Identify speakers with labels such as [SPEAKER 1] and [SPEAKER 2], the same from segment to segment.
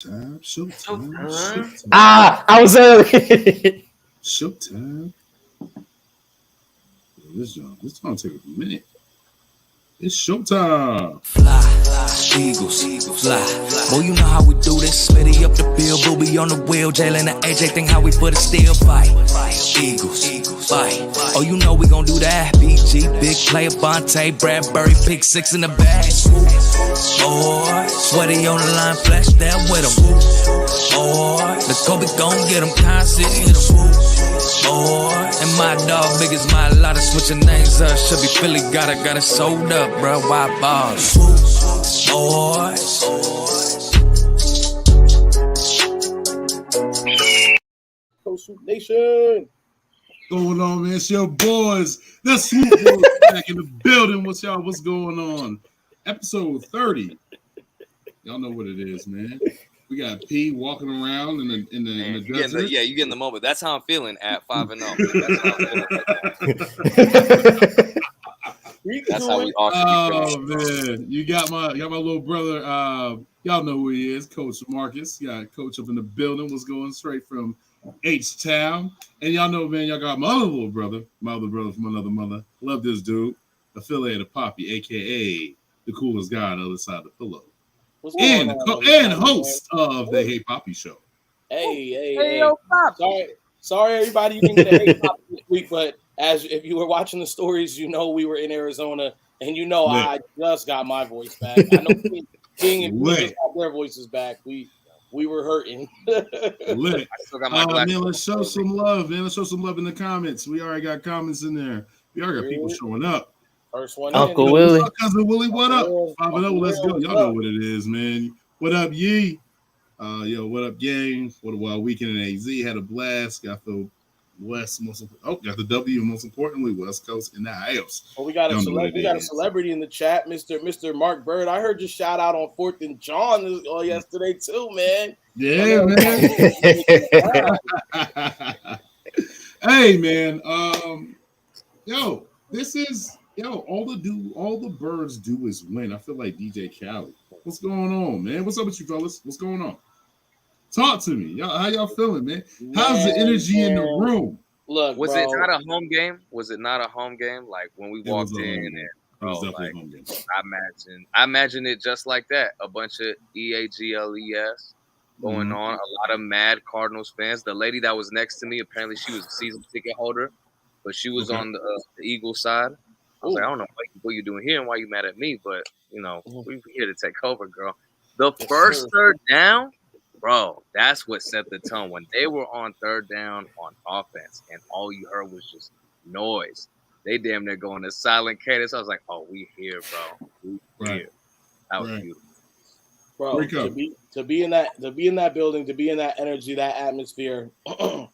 [SPEAKER 1] Showtime.
[SPEAKER 2] I was early.
[SPEAKER 1] Showtime. This gonna take a minute. It's showtime.
[SPEAKER 3] Fly, Eagles, fly. Boy, you know how we do this. Smitty up the field, Booby on the wheel. Jalen and AJ think how we put it still fight. Eagles, fight. Oh, you know we gon' do that. BG, big player, Bonte, Bradbury, pick 6 in the bag. Boy, sweaty on the line, flash that with him. Boy, the Kobe gon' get him, Kyle hit him. Boy, and my dog big as my lot of switching names up. Should be Philly, got it sold up, bro. Why bars? Boys.
[SPEAKER 4] Swoop Nation.
[SPEAKER 1] Going on, man? It's your boys. The Swoop Boys back in the building. What's going on? Episode 30. Y'all know what it is, man. We got P walking around in the desert.
[SPEAKER 5] You get in the moment. That's how I'm feeling at 5-0. That's how we all should be feeling.
[SPEAKER 1] Man, you got my little brother. Y'all know who he is, Coach Marcus. You got Coach up in the building. Was going straight from H-Town, and y'all know, man. Y'all got my other brother from another mother. Love this dude, affiliated Poppy, aka the coolest guy on the other side of the pillow. And host of the Hey Poppy Show.
[SPEAKER 4] Hey, yo, Pop. Sorry, everybody, you didn't get a Hey Poppy this week, but if you were watching the stories, you know we were in Arizona, and you know I just got my voice back. I know King and Lee just got their voices back. We were hurting.
[SPEAKER 1] Lit. I still got my man, let's show some love, man. Let's show some love in the comments. We already got comments in there. We already got people showing up.
[SPEAKER 4] First one,
[SPEAKER 2] Uncle Willie.
[SPEAKER 1] What's up, Cousin Willie? What up? 5-0, let's go. Y'all know what it is, man. What up, Yee? What up, gang? What a wild weekend in AZ. Had a blast. Got the West, got the W. Most importantly, West Coast in the house.
[SPEAKER 4] Well, we got a celebrity in the chat, Mr. Mark Bird. I heard you shout out on 4th and John yesterday too, man.
[SPEAKER 1] Yeah, man. Hey, man. All the birds do is win. I feel like DJ Khaled. What's going on, man? What's up with you fellas? What's going on? Talk to me. How y'all feeling, man? How's the energy in the room?
[SPEAKER 4] Look,
[SPEAKER 5] was it not a home game? Was it not a home game? Like when we walked in and I imagine it just like that. A bunch of EAGLES going on. A lot of mad Cardinals fans. The lady that was next to me, apparently she was a season ticket holder, but she was on the Eagles side. I was like, I don't know what you're doing here and why you mad at me, but we're here to take over, girl. The first third down, bro, that's what set the tone. When they were on third down on offense and all you heard was just noise, they damn near going to silent cadence. I was like, oh, we here, bro. We here. That was beautiful.
[SPEAKER 4] Bro, to be in that building, to be in that energy, that atmosphere. I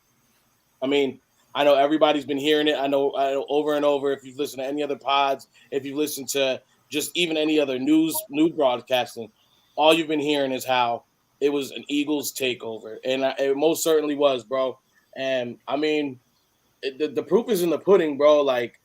[SPEAKER 4] mean, I know everybody's been hearing it. I know over and over. If you've listened to any other pods, if you've listened to just even any other news broadcasting, all you've been hearing is how it was an Eagles takeover, and it most certainly was, bro. And I mean, the proof is in the pudding, bro. Like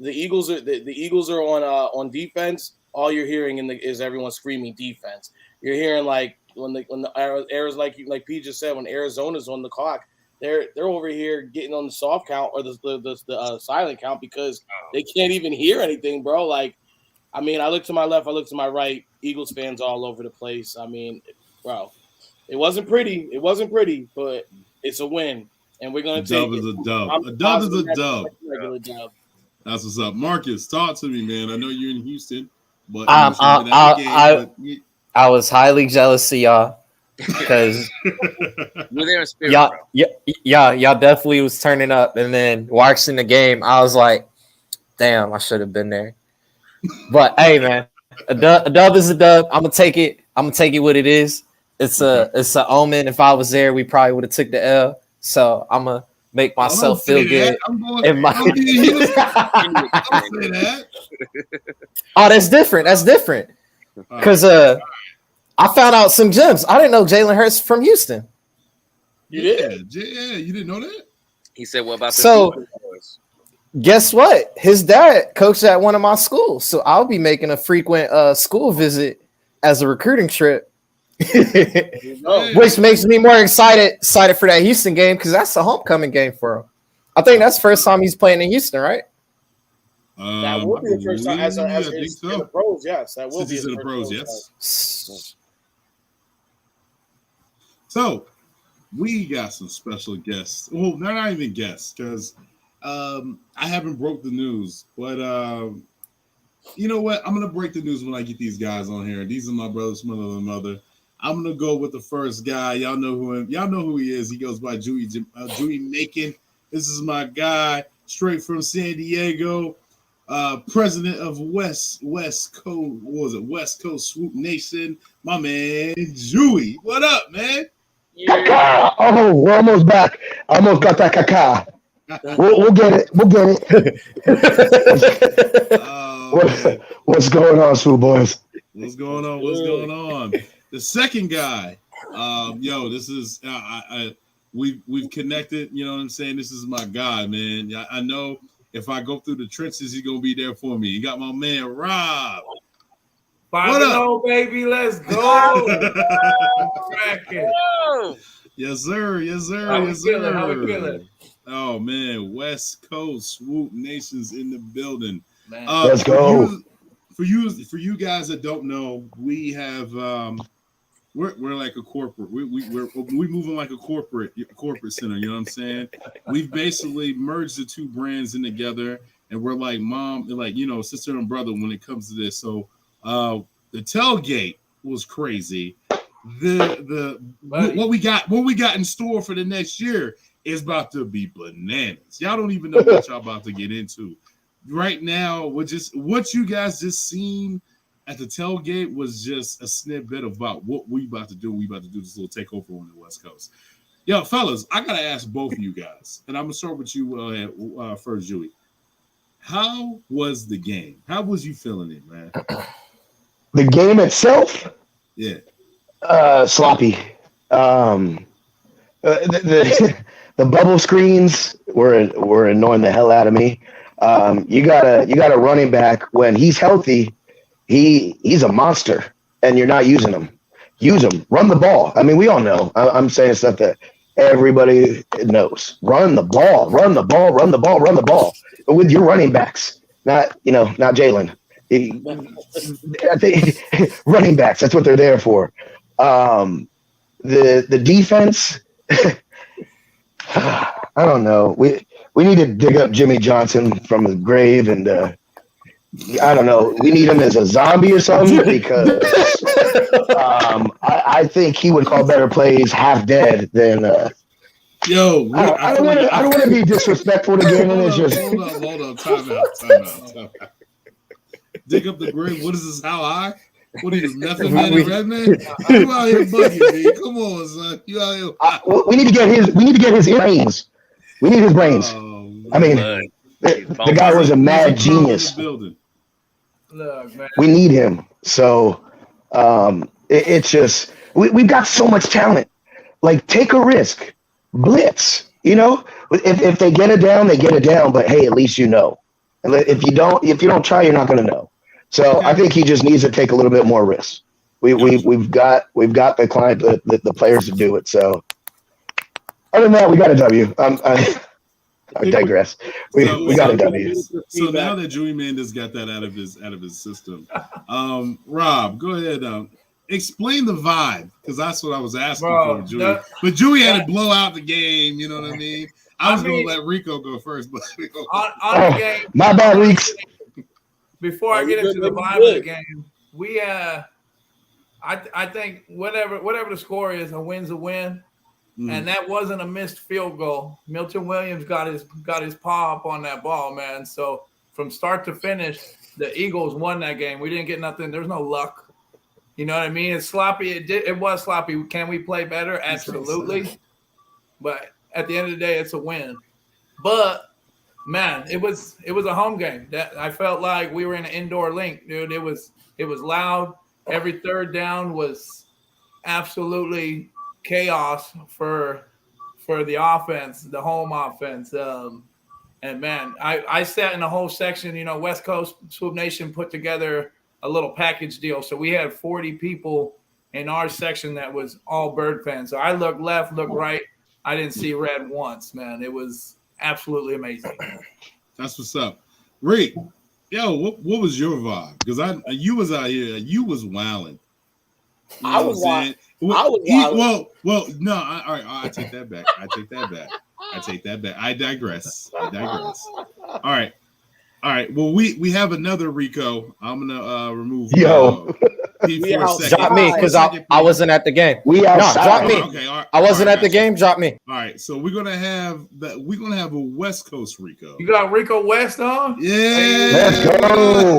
[SPEAKER 4] the Eagles are on defense. All you're hearing is everyone screaming defense. You're hearing like when the Arizona, like P just said, when Arizona's on the clock. They're over here getting on the soft count or the silent count because they can't even hear anything, bro. Like, I mean, I look to my left, I look to my right. Eagles fans all over the place. I mean, bro, it wasn't pretty. But it's a win, and we're gonna take it.
[SPEAKER 1] A dub is a dub. Regular dub. That's what's up, Marcus. Talk to me, man. I know you're in Houston, but
[SPEAKER 2] I was highly jealous of y'all. Because
[SPEAKER 5] we're there in spirit,
[SPEAKER 2] y'all definitely was turning up, and then watching the game, I was like, "Damn, I should have been there." But hey, man, a dub is a dub. I'm gonna take it. What it is. It's a omen. If I was there, we probably would have took the L. So I'm gonna make myself feel good. Oh, that's different. Because I found out some gems. I didn't know Jalen Hurts from Houston.
[SPEAKER 1] You did? Yeah, you didn't know that?
[SPEAKER 5] He said, what about the
[SPEAKER 2] boys? Guess what? His dad coached at one of my schools. So I'll be making a frequent school visit as a recruiting trip Which makes me more excited for that Houston game because that's a homecoming game for him. I think that's the first time he's playing in Houston, right?
[SPEAKER 4] That will be the first time as in the pros. Yes, that will
[SPEAKER 1] Since
[SPEAKER 4] be
[SPEAKER 1] he's in the pros. Yes. So we got some special guests. Well, they're not even guests because I haven't broke the news, but you know what? I'm gonna break the news when I get these guys on here. These are my brothers from another mother. I'm gonna go with the first guy. Y'all know who he is. He goes by Jewymaican. This is my guy, straight from San Diego. President of West Coast, what was it? West Coast Swoop Nation, my man Jewy. What up, man?
[SPEAKER 6] Yeah. Oh, we're almost back. I almost got that caca. We'll get it. We'll get it. What's going on, Swoop Boys?
[SPEAKER 1] What's going on? The second guy, this is we've connected. You know what I'm saying? This is my guy, man. I know. If I go through the trenches, he's gonna be there for me. You got my man Rob.
[SPEAKER 7] 5-0, baby. Let's go.
[SPEAKER 1] Yes, sir.
[SPEAKER 7] How we feeling?
[SPEAKER 1] Oh man, West Coast Swoop Nation's in the building.
[SPEAKER 6] Man. Let's go.
[SPEAKER 1] For you guys that don't know, we have we're like a corporate. We're moving like a corporate center. You know what I'm saying? We've basically merged the two brands in together, and we're like sister and brother when it comes to this. So the tailgate was crazy. What we got in store for the next year is about to be bananas. Y'all don't even know what y'all about to get into. Right now, what you guys just seen at the tailgate was just a snippet about what we about to do. We about to do this little takeover on the West Coast. Yo, fellas, I gotta ask both of you guys, and I'm gonna start with you first, Jewy. How was the game? How was you feeling it, man?
[SPEAKER 6] The game itself,
[SPEAKER 1] yeah,
[SPEAKER 6] sloppy. The bubble screens were annoying the hell out of me. You got a running back when he's healthy. He's a monster, and you're not using him. Use him. Run the ball. I mean, we all know. I'm saying stuff that everybody knows. Run the ball. Run the ball. Run the ball. Run the ball. But with your running backs, not Jalen. I think running backs. That's what they're there for. The defense. I don't know. We need to dig up Jimmy Johnson from his grave and. I don't know. We need him as a zombie or something because I think he would call better plays half dead than.
[SPEAKER 1] Yo,
[SPEAKER 6] I don't want to be disrespectful to Galen. It's just
[SPEAKER 1] hold on. Time out. Dig up the grave. What is this? How high? What are you, Method Man and Redman? You out here bugging me? Come on, son. You out here?
[SPEAKER 6] We need to get his. We need to get his brains. We need his brains. I mean, the guy was a mad genius.
[SPEAKER 7] Look, man.
[SPEAKER 6] We need him. So it's just we've got so much talent. Like, take a risk, blitz. You know, if they get it down, they get it down. But hey, at least you know. If you don't try, you're not going to know. So I think he just needs to take a little bit more risk. We've got the client, the players to do it. So other than that, we got a W. I digress. We got a W.
[SPEAKER 1] So now that Jewy Man just got that out of his system, Rob, go ahead. Explain the vibe, because that's what I was asking for, Jewy. But Jewy had to blow out the game. You know what I mean? I was going to let Rico go first, but
[SPEAKER 7] on the game.
[SPEAKER 6] My bad, Reeks.
[SPEAKER 7] Before I get into the vibe of the game, we I think whatever the score is, a win's a win. And that wasn't a missed field goal. Milton Williams got his paw up on that ball, man. So from start to finish, the Eagles won that game. We didn't get nothing. There's no luck. You know what I mean? It's sloppy. It was sloppy. Can we play better? Absolutely. But at the end of the day, it's a win. But man, it was a home game. That I felt like we were in an indoor link, dude. It was loud. Every third down was absolutely chaos for the offense, the home offense. And man, I sat in the whole section. You know, West Coast Swoop Nation put together a little package deal, so we had 40 people in our section that was all Bird fans. So I looked left, looked right. I didn't see red once, man. It was absolutely amazing.
[SPEAKER 1] That's what's up. Rick, yo, what was your vibe? Because you was out here, you was wilding.
[SPEAKER 4] I was wilding. Well,
[SPEAKER 1] no, all right, I take that back. I digress. All right. Well, we have another Rico. I'm gonna remove. Pete for a second.
[SPEAKER 2] Drop me because I wasn't at the game. Drop me. Okay, all right, I wasn't at the game. Drop me.
[SPEAKER 1] All right, so we're gonna have a West Coast Rico.
[SPEAKER 7] You got Rico West on?
[SPEAKER 1] Yeah.
[SPEAKER 6] Let's go.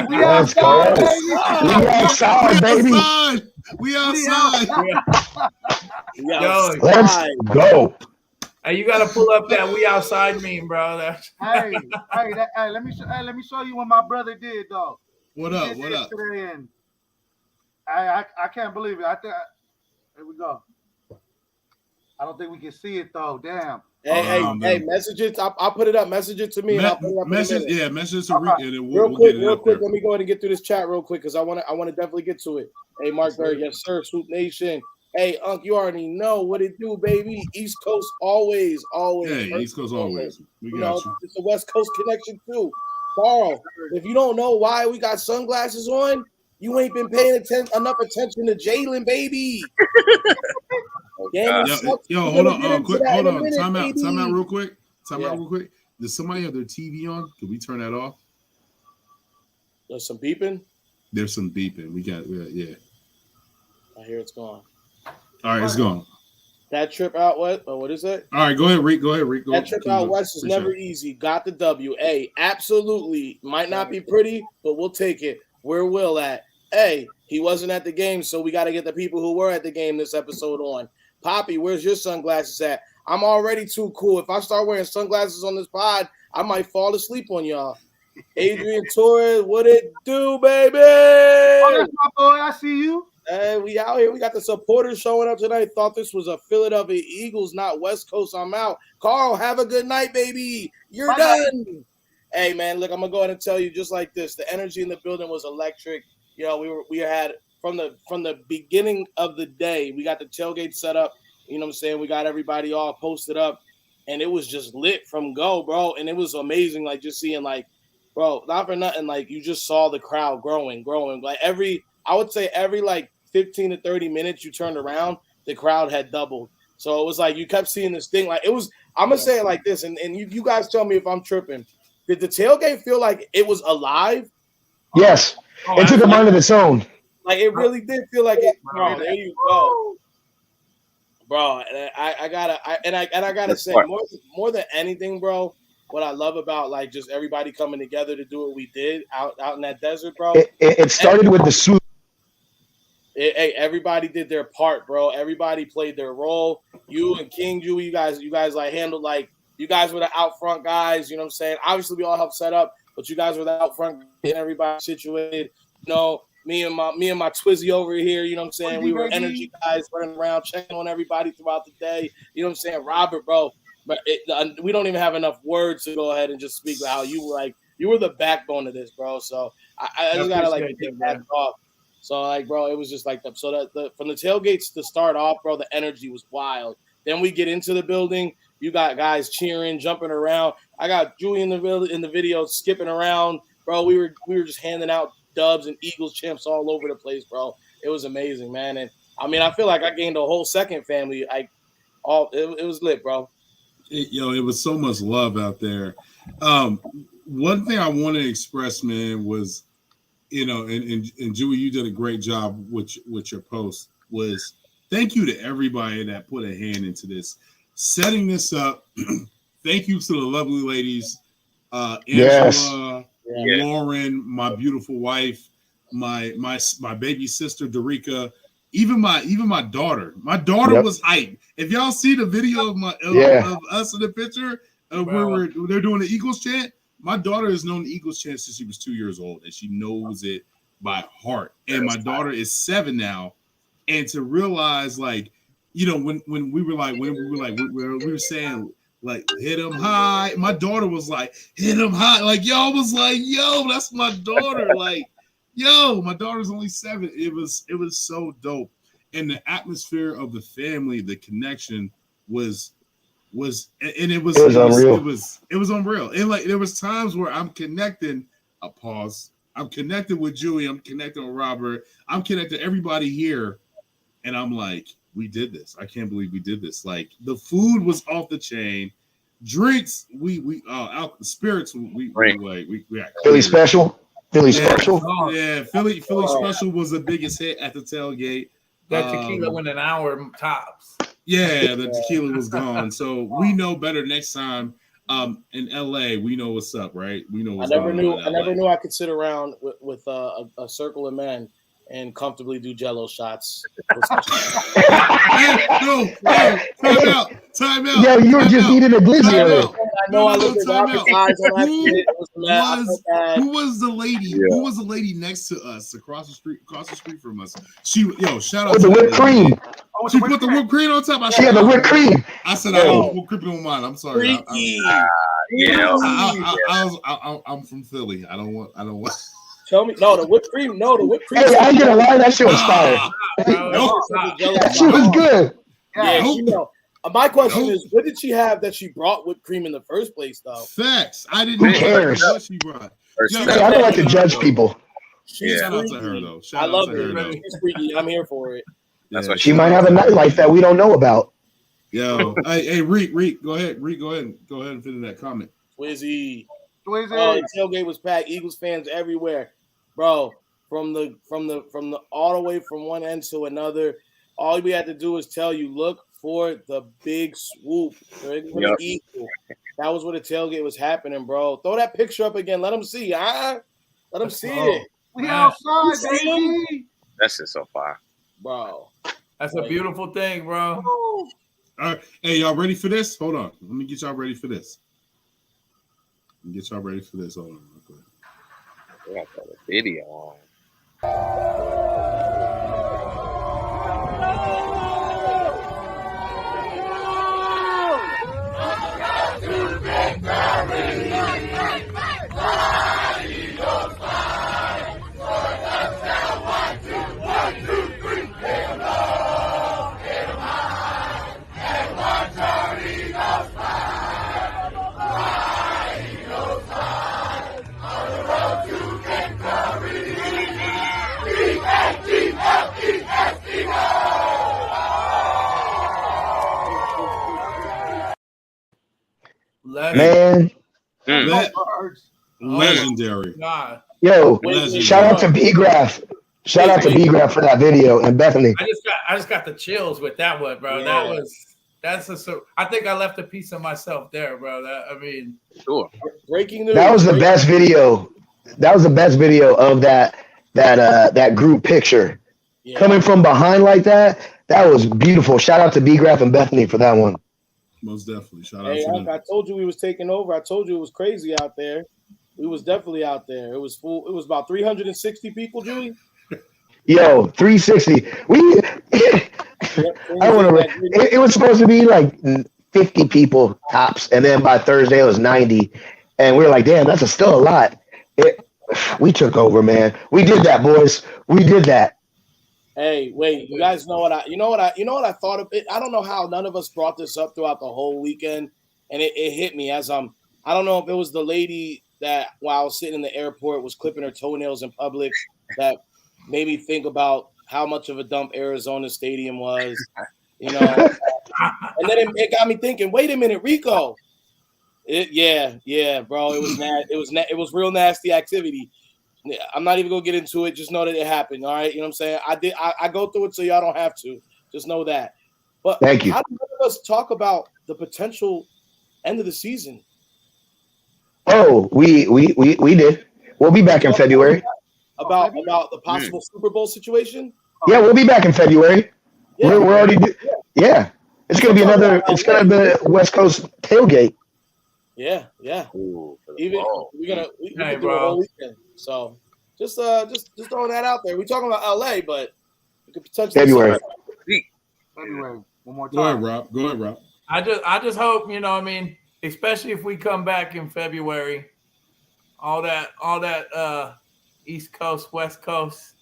[SPEAKER 6] Let's go. We outside, baby.
[SPEAKER 1] We outside.
[SPEAKER 7] Yo,
[SPEAKER 6] let's go.
[SPEAKER 7] Hey, you gotta pull up that "we outside" meme, bro.
[SPEAKER 8] Hey, let me show you what my brother did, though.
[SPEAKER 1] What up?
[SPEAKER 8] Today, and I can't believe it. Here we go. I don't think we can see it though. Damn.
[SPEAKER 4] Hey, message it. I'll put it up. Message it to me. And I'll put it up
[SPEAKER 1] message it to Rick.
[SPEAKER 4] Real quick. Let me go ahead and get through this chat real quick because I want to definitely get to it. Hey, Mark Berg, yes sir. Swoop Nation. Hey, Unc, you already know what it do, baby. East Coast always.
[SPEAKER 1] Hey, East Coast always. We got you.
[SPEAKER 4] It's a West Coast connection too. Carl, if you don't know why we got sunglasses on, you ain't been paying enough attention to Jalen, baby.
[SPEAKER 1] Yo, hold on. Time out real quick. Does somebody have their TV on? Can we turn that off?
[SPEAKER 4] There's some beeping.
[SPEAKER 1] We got.
[SPEAKER 4] I hear it's gone.
[SPEAKER 1] All right, it's gone.
[SPEAKER 4] That trip out west. What is it?
[SPEAKER 1] All right, go ahead, Rick.
[SPEAKER 4] That trip out west is never easy. Got the W. Hey, absolutely. Might not be pretty, but we'll take it. Where Will at? Hey, he wasn't at the game, so we got to get the people who were at the game this episode on. Poppy, where's your sunglasses at? I'm already too cool. If I start wearing sunglasses on this pod, I might fall asleep on y'all. Adrian Torres, what it do, baby?
[SPEAKER 8] Oh, that's my boy. I see you.
[SPEAKER 4] Hey, we out here. We got the supporters showing up tonight. Thought this was a Philadelphia Eagles, not West Coast. I'm out. Carl, have a good night, baby. You're done. Hey, man, look, I'm going to go ahead and tell you just like this. The energy in the building was electric. You know, we had from the beginning of the day, we got the tailgate set up. You know what I'm saying? We got everybody all posted up, and it was just lit from go, bro. And it was amazing, like, just seeing, like, bro, not for nothing, like, you just saw the crowd growing. Like, I would say every, like, 15 to 30 minutes you turned around, the crowd had doubled. So it was like you kept seeing this thing. Like, it was, I'm going to say it like this, and you guys tell me if I'm tripping. Did the tailgate feel like it was alive?
[SPEAKER 6] Yes. It took a mind of its own.
[SPEAKER 4] Like, it really did feel like it. Bro, there you go. Bro, I gotta say, more than anything, bro, what I love about, like, just everybody coming together to do what we did out in that desert, bro.
[SPEAKER 6] It started with the swoop.
[SPEAKER 4] Hey, everybody did their part, bro. Everybody played their role. You and King Jew, you guys like handled, like, you guys were the out front guys. You know what I'm saying? Obviously, we all helped set up, but you guys were the out front getting everybody situated. You know, me and my Twizzy over here. You know what I'm saying? We were energy guys running around checking on everybody throughout the day. You know what I'm saying? Robert, bro, but we don't even have enough words to go ahead and just speak about how you were the backbone of this, bro. So I just gotta like take that off. So, like, bro, it was just like from the tailgates to start off, bro, the energy was wild. Then we get into the building. You got guys cheering, jumping around. I got Julie in the video skipping around, bro. We were just handing out dubs and Eagles champs all over the place, bro. It was amazing, man. And I mean, I feel like I gained a whole second family. It was lit, bro.
[SPEAKER 1] It was so much love out there. One thing I want to express, man, was, you know, and Julie, you did a great job with your post. Was thank you to everybody that put a hand into this, setting this up. Thank you to the lovely ladies, Angela, Lauren, my beautiful wife, my baby sister Derica, even my daughter. My daughter was hyped. If y'all see the video of us in the picture of where they're doing the Eagles chant. My daughter has known the Eagles chant since she was 2 years old, and she knows it by heart. And my daughter is 7 now, and to realize, like, you know, when we were saying, like, hit him high. My daughter was like, hit him high. Like, y'all was like, yo, that's my daughter. Like, Yo, my daughter's only 7. It was so dope, and the atmosphere of the family, the connection was
[SPEAKER 6] unreal.
[SPEAKER 1] It was unreal. And like there was times where I'm connecting. A pause. I'm connected with Jewy. I'm connected with Robert. I'm connected to everybody here, and I'm like, we did this. I can't believe we did this. Like the food was off the chain. Drinks, spirits, we
[SPEAKER 6] Philly special. Philly special.
[SPEAKER 1] Yeah, Philly special was the biggest hit at the tailgate.
[SPEAKER 7] That tequila went an hour tops.
[SPEAKER 1] Yeah, the tequila was gone. So we know better next time. In LA, we know what's up, right? We know what's
[SPEAKER 4] I never knew I could sit around with a circle of men and comfortably do Jello shots.
[SPEAKER 1] Time out.
[SPEAKER 6] Yo, you were just eating a glizzy earlier.
[SPEAKER 4] I know I looked at Robert's eyes on that shit.
[SPEAKER 1] Who was the lady? Yeah. Who was the lady next to us across the street from us? Shout out
[SPEAKER 6] to the whipped cream.
[SPEAKER 1] She put the whipped cream on top.
[SPEAKER 6] She had the whipped cream.
[SPEAKER 1] I said, I don't whipped cream on mine. I'm sorry. I'm from Philly. I don't want.
[SPEAKER 4] Tell me, the whipped cream.
[SPEAKER 6] Hey, I ain't gonna lie, that shit was fire. She was good.
[SPEAKER 4] Yeah, my question is, what did she have that she brought whipped cream in the first place, though?
[SPEAKER 1] Facts. I didn't
[SPEAKER 6] know
[SPEAKER 1] what she brought.
[SPEAKER 6] I don't like to judge people.
[SPEAKER 1] Shout out to her, though.
[SPEAKER 4] I love her. She's freaky. I'm here for it.
[SPEAKER 5] That's what
[SPEAKER 6] she might have a nightlife that we don't know about.
[SPEAKER 1] Yo, hey, Reek, go ahead. Reek, go ahead and fit in that comment.
[SPEAKER 4] Twizzy. Tailgate was packed. Eagles fans everywhere, bro. From the all the way from one end to another. All we had to do was tell you, look for the big swoop. That was where the tailgate was happening, bro. Throw that picture up again. Let them see. Let them see it.
[SPEAKER 8] We outside, baby.
[SPEAKER 5] That's just so far,
[SPEAKER 4] bro.
[SPEAKER 7] That's a beautiful thing, bro.
[SPEAKER 1] All right, hey, y'all ready for this? Hold on. Let me get y'all ready for this. Hold on, real quick.
[SPEAKER 5] We got to put a video on.
[SPEAKER 6] Man,
[SPEAKER 1] legendary.
[SPEAKER 6] Yo, shout out to B-Graph. Shout out to B-Graph for that video and Bethany.
[SPEAKER 7] I just got the chills with that one, bro. Yeah. I think I left a piece of myself there, bro.
[SPEAKER 5] Sure.
[SPEAKER 4] Breaking news.
[SPEAKER 6] That was the best video. That was the best video of that group picture. Yeah. Coming from behind like that, that was beautiful. Shout out to B-Graph and Bethany for that one.
[SPEAKER 1] Most definitely. Shout out to them.
[SPEAKER 4] I told you we was taking over. I told you it was crazy out there. We was definitely out there. It was full. It was about 360 people, Julie.
[SPEAKER 6] Yo, 360. It was supposed to be like 50 people tops, and then by Thursday it was 90. And we were like, damn, that's still a lot. We took over, man. We did that, boys. We did that.
[SPEAKER 4] Hey, wait, you guys know what I thought of it. I don't know how none of us brought this up throughout the whole weekend, and it hit me as I don't know if it was the lady that while I was sitting in the airport was clipping her toenails in public that made me think about how much of a dump Arizona Stadium was, and then it got me thinking, wait a minute, Rico. Yeah, bro, it was it was real nasty activity. I'm not even gonna get into it. Just know that it happened. All right, you know what I'm saying? I go through it so y'all don't have to. Just know that. But
[SPEAKER 6] thank you.
[SPEAKER 4] How do us talk about the potential end of the season?
[SPEAKER 6] Oh, we did. We'll be back in February.
[SPEAKER 4] About the possible Super Bowl situation?
[SPEAKER 6] Yeah, we'll be back in February. Yeah, we're already. Yeah, it's gonna be another. It's gonna be the West Coast tailgate.
[SPEAKER 4] Yeah.
[SPEAKER 5] Ooh,
[SPEAKER 4] even we can do a whole weekend. So just throwing that out there. We're talking about LA, but we could potentially
[SPEAKER 6] February.
[SPEAKER 8] February. One more time.
[SPEAKER 1] Go ahead, Rob.
[SPEAKER 7] I just hope, especially if we come back in February, all that East Coast, West Coast,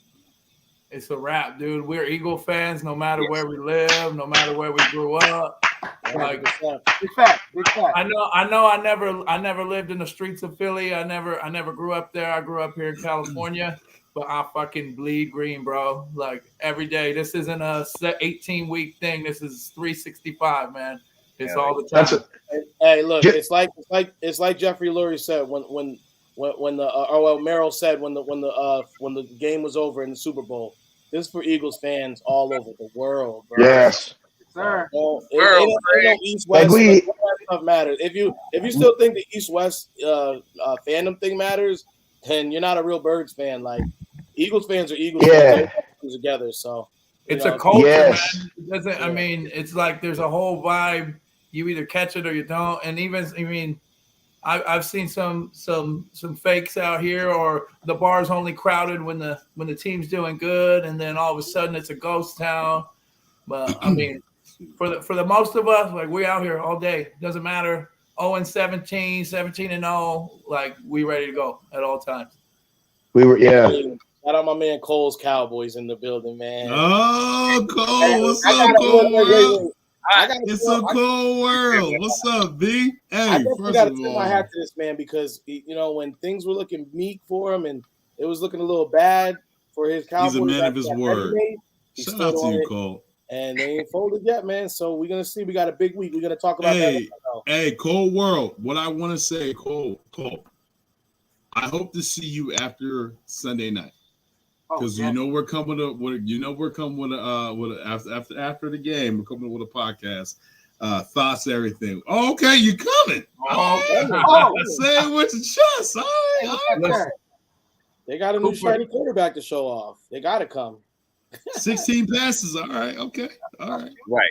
[SPEAKER 7] it's a wrap, dude. We're Eagle fans no matter where we live, no matter where we grew up. Like,
[SPEAKER 8] big fact.
[SPEAKER 7] I know. I never lived in the streets of Philly. I never grew up there. I grew up here in California, but I fucking bleed green, bro. Like every day. This isn't a 18-week thing. This is 365, man. It's all the time.
[SPEAKER 4] Hey, look, it's like Jeffrey Lurie said when the Merrill said when the game was over in the Super Bowl. This is for Eagles fans all over the world, bro.
[SPEAKER 6] Yes.
[SPEAKER 8] Sir.
[SPEAKER 4] East West stuff matters. If you still think the East West fandom thing matters, then you're not a real Birds fan. Like Eagles fans are Eagles fans together. So
[SPEAKER 7] it's a culture, man. It doesn't. I mean, it's like there's a whole vibe. You either catch it or you don't. And even, I mean, I've seen some fakes out here, or the bar's only crowded when the team's doing good, and then all of a sudden it's a ghost town. But I mean, for the most of us, like we out here all day. Doesn't matter. 0-17, 17-0, like we ready to go at all times.
[SPEAKER 6] We were,
[SPEAKER 4] Shout out my man Cole's Cowboys in the building, man.
[SPEAKER 1] Oh, Cole, what's up, Cole? It's a cold world. What's up, B? Hey,
[SPEAKER 4] I definitely got to tip my hat to this man because when things were looking meek for him and it was looking a little bad for his Cowboys,
[SPEAKER 1] he's a man of his word. Shout out to you, Cole.
[SPEAKER 4] And they ain't folded yet, man. So we're gonna see. We got a big week. We're gonna talk about that.
[SPEAKER 1] Hey, cold world. What I want to say, Cole. I hope to see you after Sunday night. Because we're coming up with after the game, we're coming up with a podcast, thoughts, everything. Okay, you coming? Say it with your chest. All right.
[SPEAKER 4] They got a new shiny quarterback to show off. They got to come.
[SPEAKER 1] 16 passes. All right. Okay. All right.
[SPEAKER 5] Right.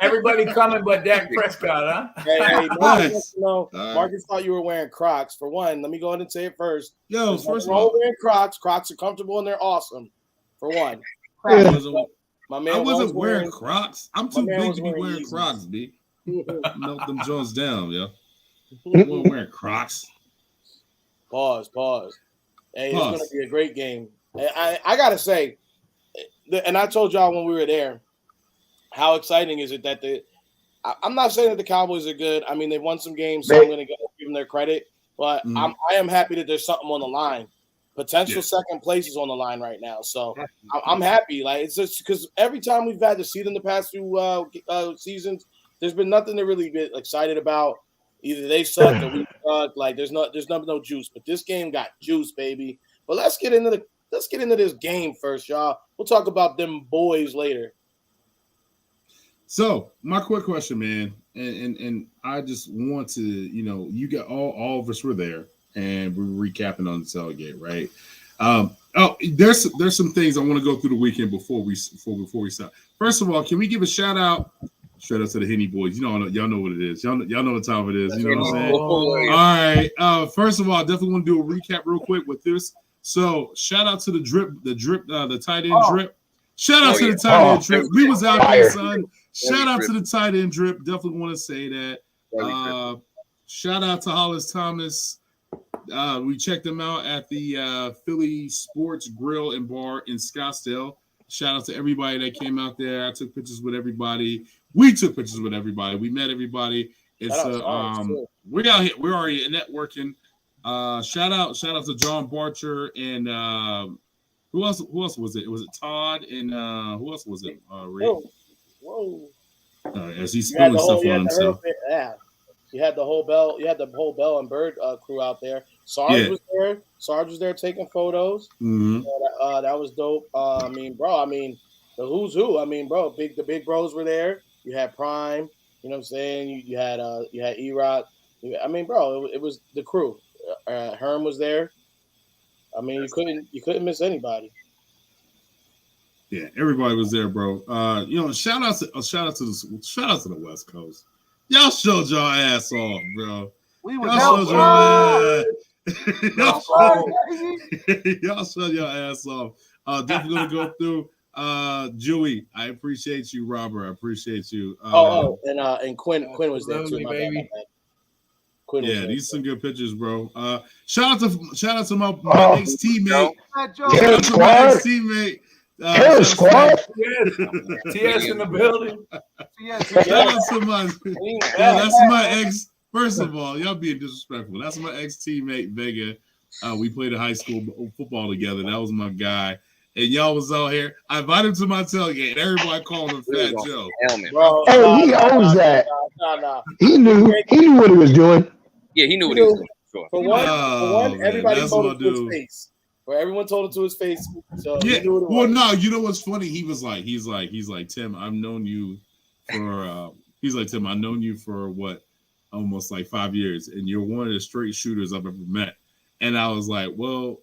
[SPEAKER 7] Everybody coming but Dak Prescott, huh?
[SPEAKER 4] Hey, Marcus thought you were wearing Crocs. For one, let me go ahead and say it first.
[SPEAKER 1] Yo, first of all,
[SPEAKER 4] wearing Crocs. Crocs are comfortable and they're awesome. For one.
[SPEAKER 1] My man, I wasn't wearing Crocs. I'm too big to be wearing Crocs, B. Melt them joints down, yo. I wasn't wearing Crocs.
[SPEAKER 4] Pause. Hey, it's going to be a great game. I got to say, and I told y'all when we were there, how exciting is it that I'm not saying that the Cowboys are good. I mean, they've won some games, so I'm going to give them their credit. But I am happy that there's something on the line. Potential second place is on the line right now. So I'm happy. Like, it's just because every time we've had to see them the past few seasons, there's been nothing to really get excited about. Either they suck or we suck. Like, there's no juice. But this game got juice, baby. But let's get into this game first, y'all. We'll talk about them boys later.
[SPEAKER 1] So, my quick question, man, and I just want to, you got all of us were there, and we're recapping on the tailgate, right? There's some things I want to go through the weekend before we start. First of all, can we give a shout out? Straight up to the Henny boys. Y'all know what it is. Y'all know what time it is. You know what I'm saying? All right. First of all, I definitely want to do a recap real quick with this. So shout out to the tight end drip. Shout out to the tight end drip. We was out there, son. Shout out to the tight end drip. Definitely want to say that. Shout out to Hollis Thomas. We checked them out at the Philly Sports Grill and Bar in Scottsdale. Shout out to everybody that came out there. I took pictures with everybody. We took pictures with everybody. We met everybody. It's we're out here. We're already networking. Shout out to John Barcher and who else was it? Was it Todd and who else was it? Rick.
[SPEAKER 4] Whoa.
[SPEAKER 1] As he's spilling stuff on himself.
[SPEAKER 4] You had the whole Bell and Bird crew out there. Sarge was there. Sarge was there taking photos.
[SPEAKER 1] Mm-hmm.
[SPEAKER 4] That was dope. The who's who. The big bros were there. You had Prime. You know what I'm saying? You had E-Rock. It was the crew. Herm was there. You couldn't miss anybody.
[SPEAKER 1] Yeah, everybody was there, bro. Shout out to the West Coast. Y'all showed y'all ass off, bro. Y'all showed your ass off. Definitely gonna go through. Jewy, I appreciate you, Robert. I appreciate you.
[SPEAKER 4] And Quinn was there too,
[SPEAKER 7] baby.
[SPEAKER 1] Yeah, these are some good pictures, bro. Shout out to my ex teammate.
[SPEAKER 6] Terror Squad.
[SPEAKER 1] Teammate.
[SPEAKER 6] Terror Squad.
[SPEAKER 7] TS in the building.
[SPEAKER 1] Shout out to my. That's my ex. First of all, y'all being disrespectful. That's my ex teammate Vega. We played in high school football together. That was my guy. And y'all was out here. I invited him to my tailgate. Everybody called him Fat Joe.
[SPEAKER 6] Bro, hey, he owns that. He knew what he was doing.
[SPEAKER 5] Yeah, he knew what he was doing. Sure.
[SPEAKER 4] For one, everybody told him to his face. Where everyone told it to his face. So
[SPEAKER 1] yeah. Well, no, you know what's funny? He's like, Tim, I've known you for Tim, I've known you for what? Almost like 5 years, and you're one of the straight shooters I've ever met. And I was like, well,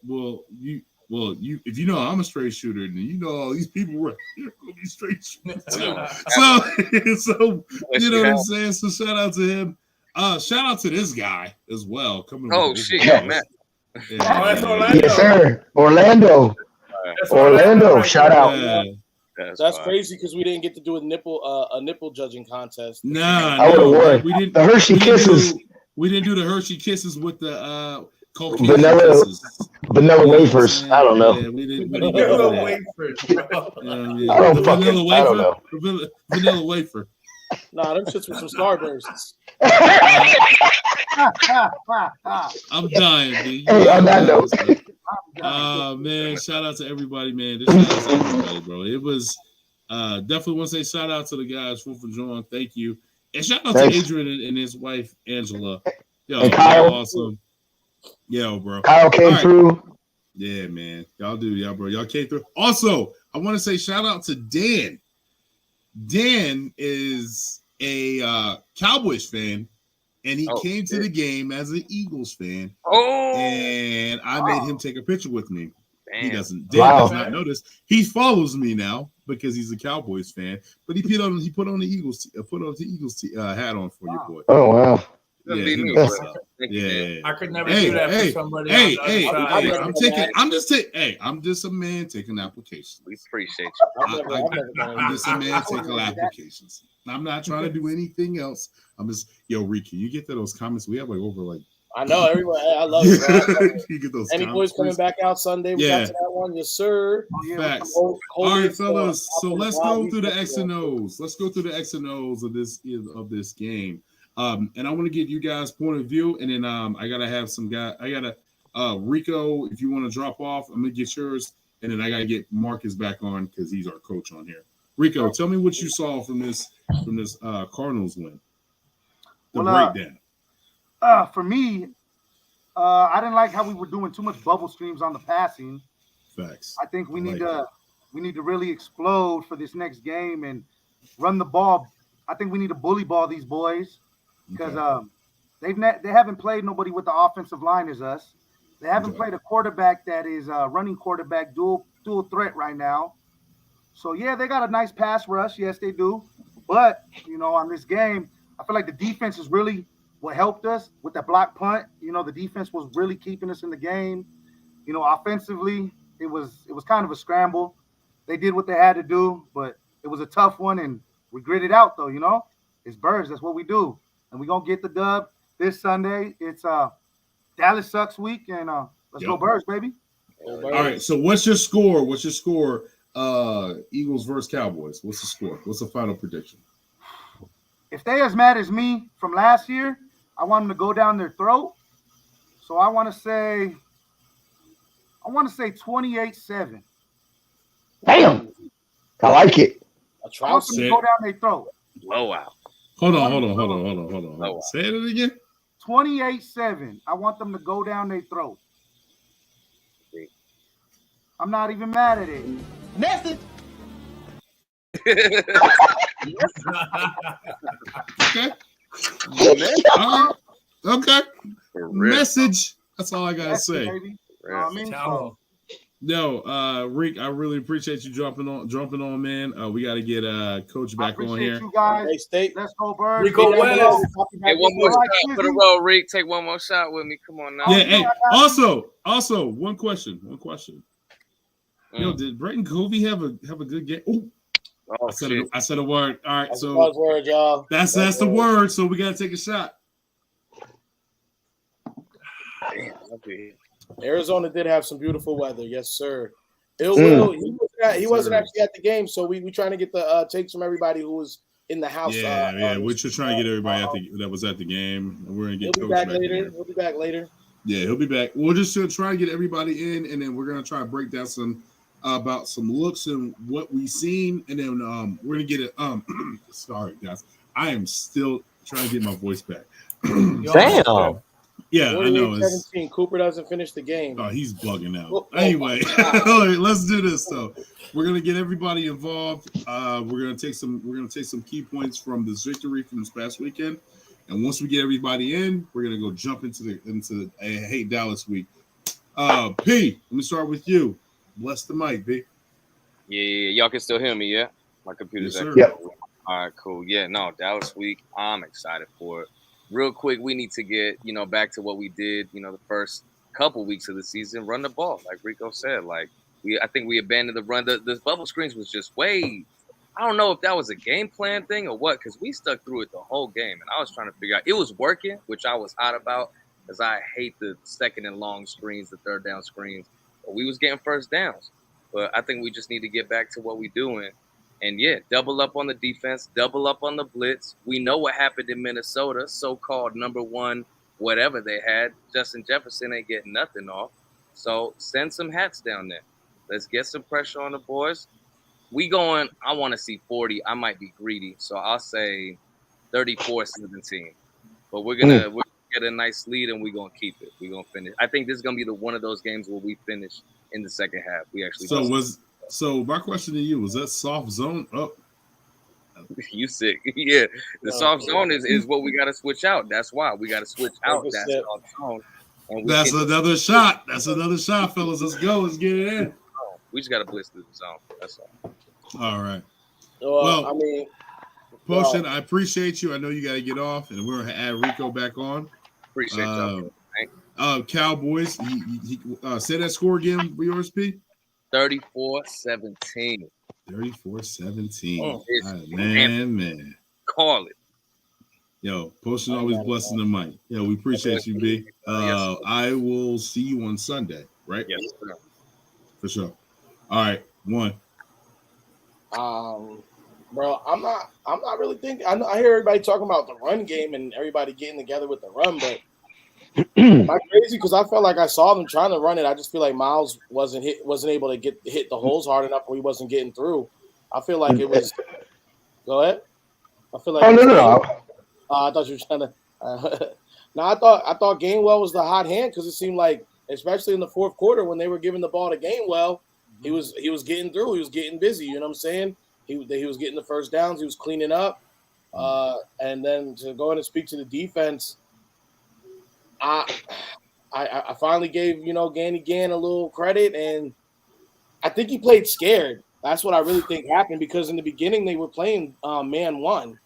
[SPEAKER 1] you if you know I'm a straight shooter, then you know all these people were gonna be straight shooters too. So you know what I'm saying? So shout out to him. Shout out to this guy as well. Coming
[SPEAKER 5] shit, yeah, man.
[SPEAKER 7] That's Orlando.
[SPEAKER 6] Yes, sir. Orlando. Shout out.
[SPEAKER 4] That's crazy because we didn't get to do a nipple judging contest.
[SPEAKER 6] I would have won.
[SPEAKER 1] We didn't.
[SPEAKER 6] The Hershey Kisses.
[SPEAKER 1] We didn't do the Hershey Kisses with the
[SPEAKER 6] vanilla wafers. I don't know.
[SPEAKER 1] Yeah, we didn't
[SPEAKER 7] vanilla wafers.
[SPEAKER 6] I don't know.
[SPEAKER 1] Vanilla wafer.
[SPEAKER 4] Nah, them shits with some starbursts.
[SPEAKER 1] I'm dying, dude.
[SPEAKER 6] Hey, on that note.
[SPEAKER 1] Man, shout out to everybody, man. Shout out to everybody, bro. It was definitely want to say shout out to the guys for joining. Thank you. And shout out to Adrian and his wife, Angela. Yo,
[SPEAKER 6] and Kyle.
[SPEAKER 1] Awesome. Yo, bro.
[SPEAKER 6] Kyle came through.
[SPEAKER 1] Yeah, man. Y'all do. Y'all, bro. Y'all came through. Also, I want to say shout out to Dan. Dan is a Cowboys fan, and he came to the game as an Eagles fan. And I made him take a picture with me. Damn. He doesn't. Dan does not notice. He follows me now because he's a Cowboys fan. But he put on the Eagles hat on for your boy.
[SPEAKER 6] Oh wow.
[SPEAKER 1] Yeah,
[SPEAKER 7] I could never do that for somebody.
[SPEAKER 1] I'm just a man taking applications.
[SPEAKER 5] We appreciate you.
[SPEAKER 1] I'm just a man taking applications. I'm not trying to do anything else. I'm just, Rick, can you get to those comments? We have
[SPEAKER 4] I know everyone. I love it.
[SPEAKER 1] You get those.
[SPEAKER 4] Any boys coming back out Sunday? We got to that one, yes, sir.
[SPEAKER 1] Facts. All right, fellas. So let's go through the X and O's. Let's go through the X and O's of this game. And I want to get you guys' point of view, and then I gotta have some guy. I gotta Rico, if you want to drop off, I'm gonna get yours, and then I gotta get Marcus back on because he's our coach on here. Rico, tell me what you saw from this Cardinals win. The breakdown.
[SPEAKER 8] For me, I didn't like how we were doing too much bubble streams on the passing.
[SPEAKER 1] Facts.
[SPEAKER 8] I think we need to really explode for this next game and run the ball. I think we need to bully ball these boys because they haven't played nobody with the offensive line as us. They haven't played a quarterback that is running quarterback dual threat right now. So yeah, they got a nice pass rush. Yes, they do. But on this game, I feel like the defense is really what helped us with that block punt. The defense was really keeping us in the game. Offensively, it was kind of a scramble. They did what they had to do, but it was a tough one, and we gritted out though. It's Birds. That's what we do, and we're gonna get the dub this Sunday. It's Dallas sucks week, and let's go Birds, baby.
[SPEAKER 1] All right. So what's your score? Eagles versus Cowboys. What's the score? What's the final prediction?
[SPEAKER 8] If they as mad as me from last year, I want them to go down their throat. So I want to say 28-7.
[SPEAKER 6] Damn. I like it.
[SPEAKER 8] I want them to go down their throat.
[SPEAKER 5] Blowout.
[SPEAKER 1] Hold on. Say it again.
[SPEAKER 8] 28-7. I want them to go down their throat. I'm not even mad at it.
[SPEAKER 9] Message.
[SPEAKER 1] Okay. Okay. Message. That's all I gotta say. No, Rick, I really appreciate you jumping on, man. We got to get Coach back on here.
[SPEAKER 8] You guys.
[SPEAKER 4] Hey, State.
[SPEAKER 8] Let's go, Birds.
[SPEAKER 7] Rico West.
[SPEAKER 5] Hey, one more shot for the road, Rick. Take one more shot with me. Come on now.
[SPEAKER 1] Yeah. Hey. Also, one question. Did Bretton Covey have a good game? Ooh.
[SPEAKER 5] Oh,
[SPEAKER 1] I said a word. All right,
[SPEAKER 4] that's
[SPEAKER 1] so
[SPEAKER 4] word, y'all.
[SPEAKER 1] that's the word. So we gotta take a shot.
[SPEAKER 4] Arizona did have some beautiful weather. Yes, sir. Will, he wasn't actually at the game, so we trying to get the takes from everybody who was in the house.
[SPEAKER 1] Yeah, we're just trying to get everybody that was at the game. We're gonna get
[SPEAKER 4] He'll be back later. He'll be back later.
[SPEAKER 1] Yeah, he'll be back. We're just gonna try to get everybody in, and then we're gonna try to break down some about some looks and what we've seen, and then we're gonna get it. Sorry guys, I am still trying to get my voice back.
[SPEAKER 2] Damn.
[SPEAKER 1] Yeah, I know.
[SPEAKER 4] 17. Cooper doesn't finish the game.
[SPEAKER 1] Oh, he's bugging out. Anyway, all right, let's do this. So we're gonna get everybody involved. We're gonna take some key points from this victory from this past weekend, and once we get everybody in, we're gonna go jump into the Hate Dallas week. P, let me start with you. Bless the mic, B.
[SPEAKER 5] Yeah, y'all can still hear me, yeah? My computer's
[SPEAKER 1] yes,
[SPEAKER 6] yep.
[SPEAKER 5] All right, cool. Yeah, no, Dallas week, I'm excited for it. Real quick, we need to get, back to what we did, the first couple weeks of the season, run the ball, like Rico said. Like, I think we abandoned the run. The bubble screens was just I don't know if that was a game plan thing or what, because we stuck through it the whole game, and I was trying to figure out. It was working, which I was hot about, because I hate the second and long screens, the third down screens. But we was getting first downs. But I think we just need to get back to what we doing. And, yeah, double up on the defense, double up on the blitz. We know what happened in Minnesota, so-called number one, whatever they had. Justin Jefferson ain't getting nothing off. So send some hats down there. Let's get some pressure on the boys. I want to see 40. I might be greedy, so I'll say 34-17. But we're gonna get a nice lead, and we're going to keep it. We're going to finish. I think this is going to be one of those games where we finish in the second half. We actually
[SPEAKER 1] So my question to you, was that soft zone up?
[SPEAKER 5] You sick. Yeah. The soft zone is what we got to switch out. That's why we got to switch out that soft zone.
[SPEAKER 1] That's another shot. That's another shot, fellas. Let's go. Let's get it in.
[SPEAKER 5] We just got to blitz through the zone. That's all.
[SPEAKER 1] All right.
[SPEAKER 4] Well, I mean,
[SPEAKER 1] Potion, I appreciate you. I know you got to get off, and we're going to add Rico back on.
[SPEAKER 5] Appreciate y'all.
[SPEAKER 1] Cowboys, he say that score again for yours, P?
[SPEAKER 5] 34-17.
[SPEAKER 1] 34-17. Man.
[SPEAKER 5] Call it.
[SPEAKER 1] Yo, Potion always blessing the mic. Yo, we appreciate you, B. I will see you on Sunday, right?
[SPEAKER 5] Yes, sir.
[SPEAKER 1] For sure. All right, one.
[SPEAKER 4] Bro, I'm not really thinking. I hear everybody talking about the run game and everybody getting together with the run, but am I crazy? Because I felt like I saw them trying to run it. I just feel like Miles wasn't able to hit the holes hard enough, or he wasn't getting through. I feel like it was. Go ahead. I feel like.
[SPEAKER 6] No.
[SPEAKER 4] I thought you were trying to. No, I thought Gainwell was the hot hand, because it seemed like, especially in the fourth quarter when they were giving the ball to Gainwell, he was getting through. He was getting busy. You know what I'm saying? He was getting the first downs. He was cleaning up. And then to go in and speak to the defense, I finally gave Ganny Gann a little credit, and I think he played scared. That's what I really think happened, because in the beginning they were playing man one,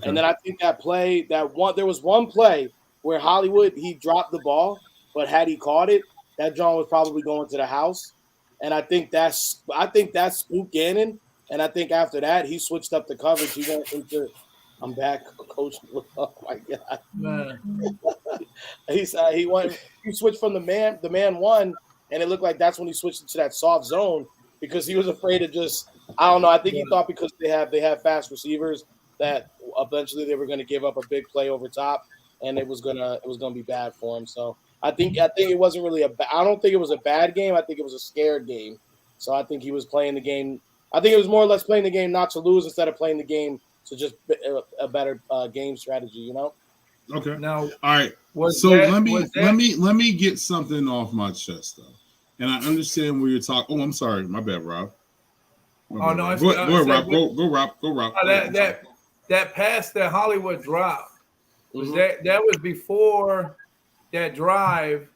[SPEAKER 4] and then I think there was one play where Hollywood, he dropped the ball, but had he caught it, that John was probably going to the house, and I think that's spooked Gannon, and I think after that he switched up the coverage. He went into. I'm back, Coach. Oh my God! Man. He switched from the man one, and it looked like that's when he switched into that soft zone, because he was afraid of I don't know. I think he thought because they have fast receivers that eventually they were going to give up a big play over top, and it was gonna be bad for him. So I think it wasn't really I don't think it was a bad game. I think it was a scared game. So I think he was playing the game. I think it was more or less playing the game not to lose instead of playing the game. So just a better game strategy,
[SPEAKER 1] Okay.
[SPEAKER 7] Now,
[SPEAKER 1] all right. Let me get something off my chest though, and I understand where you're talking. Oh, I'm sorry, my bad, Rob.
[SPEAKER 7] Go
[SPEAKER 1] ahead, Rob. Go, Rob.
[SPEAKER 7] That pass that Hollywood dropped was that was before that drive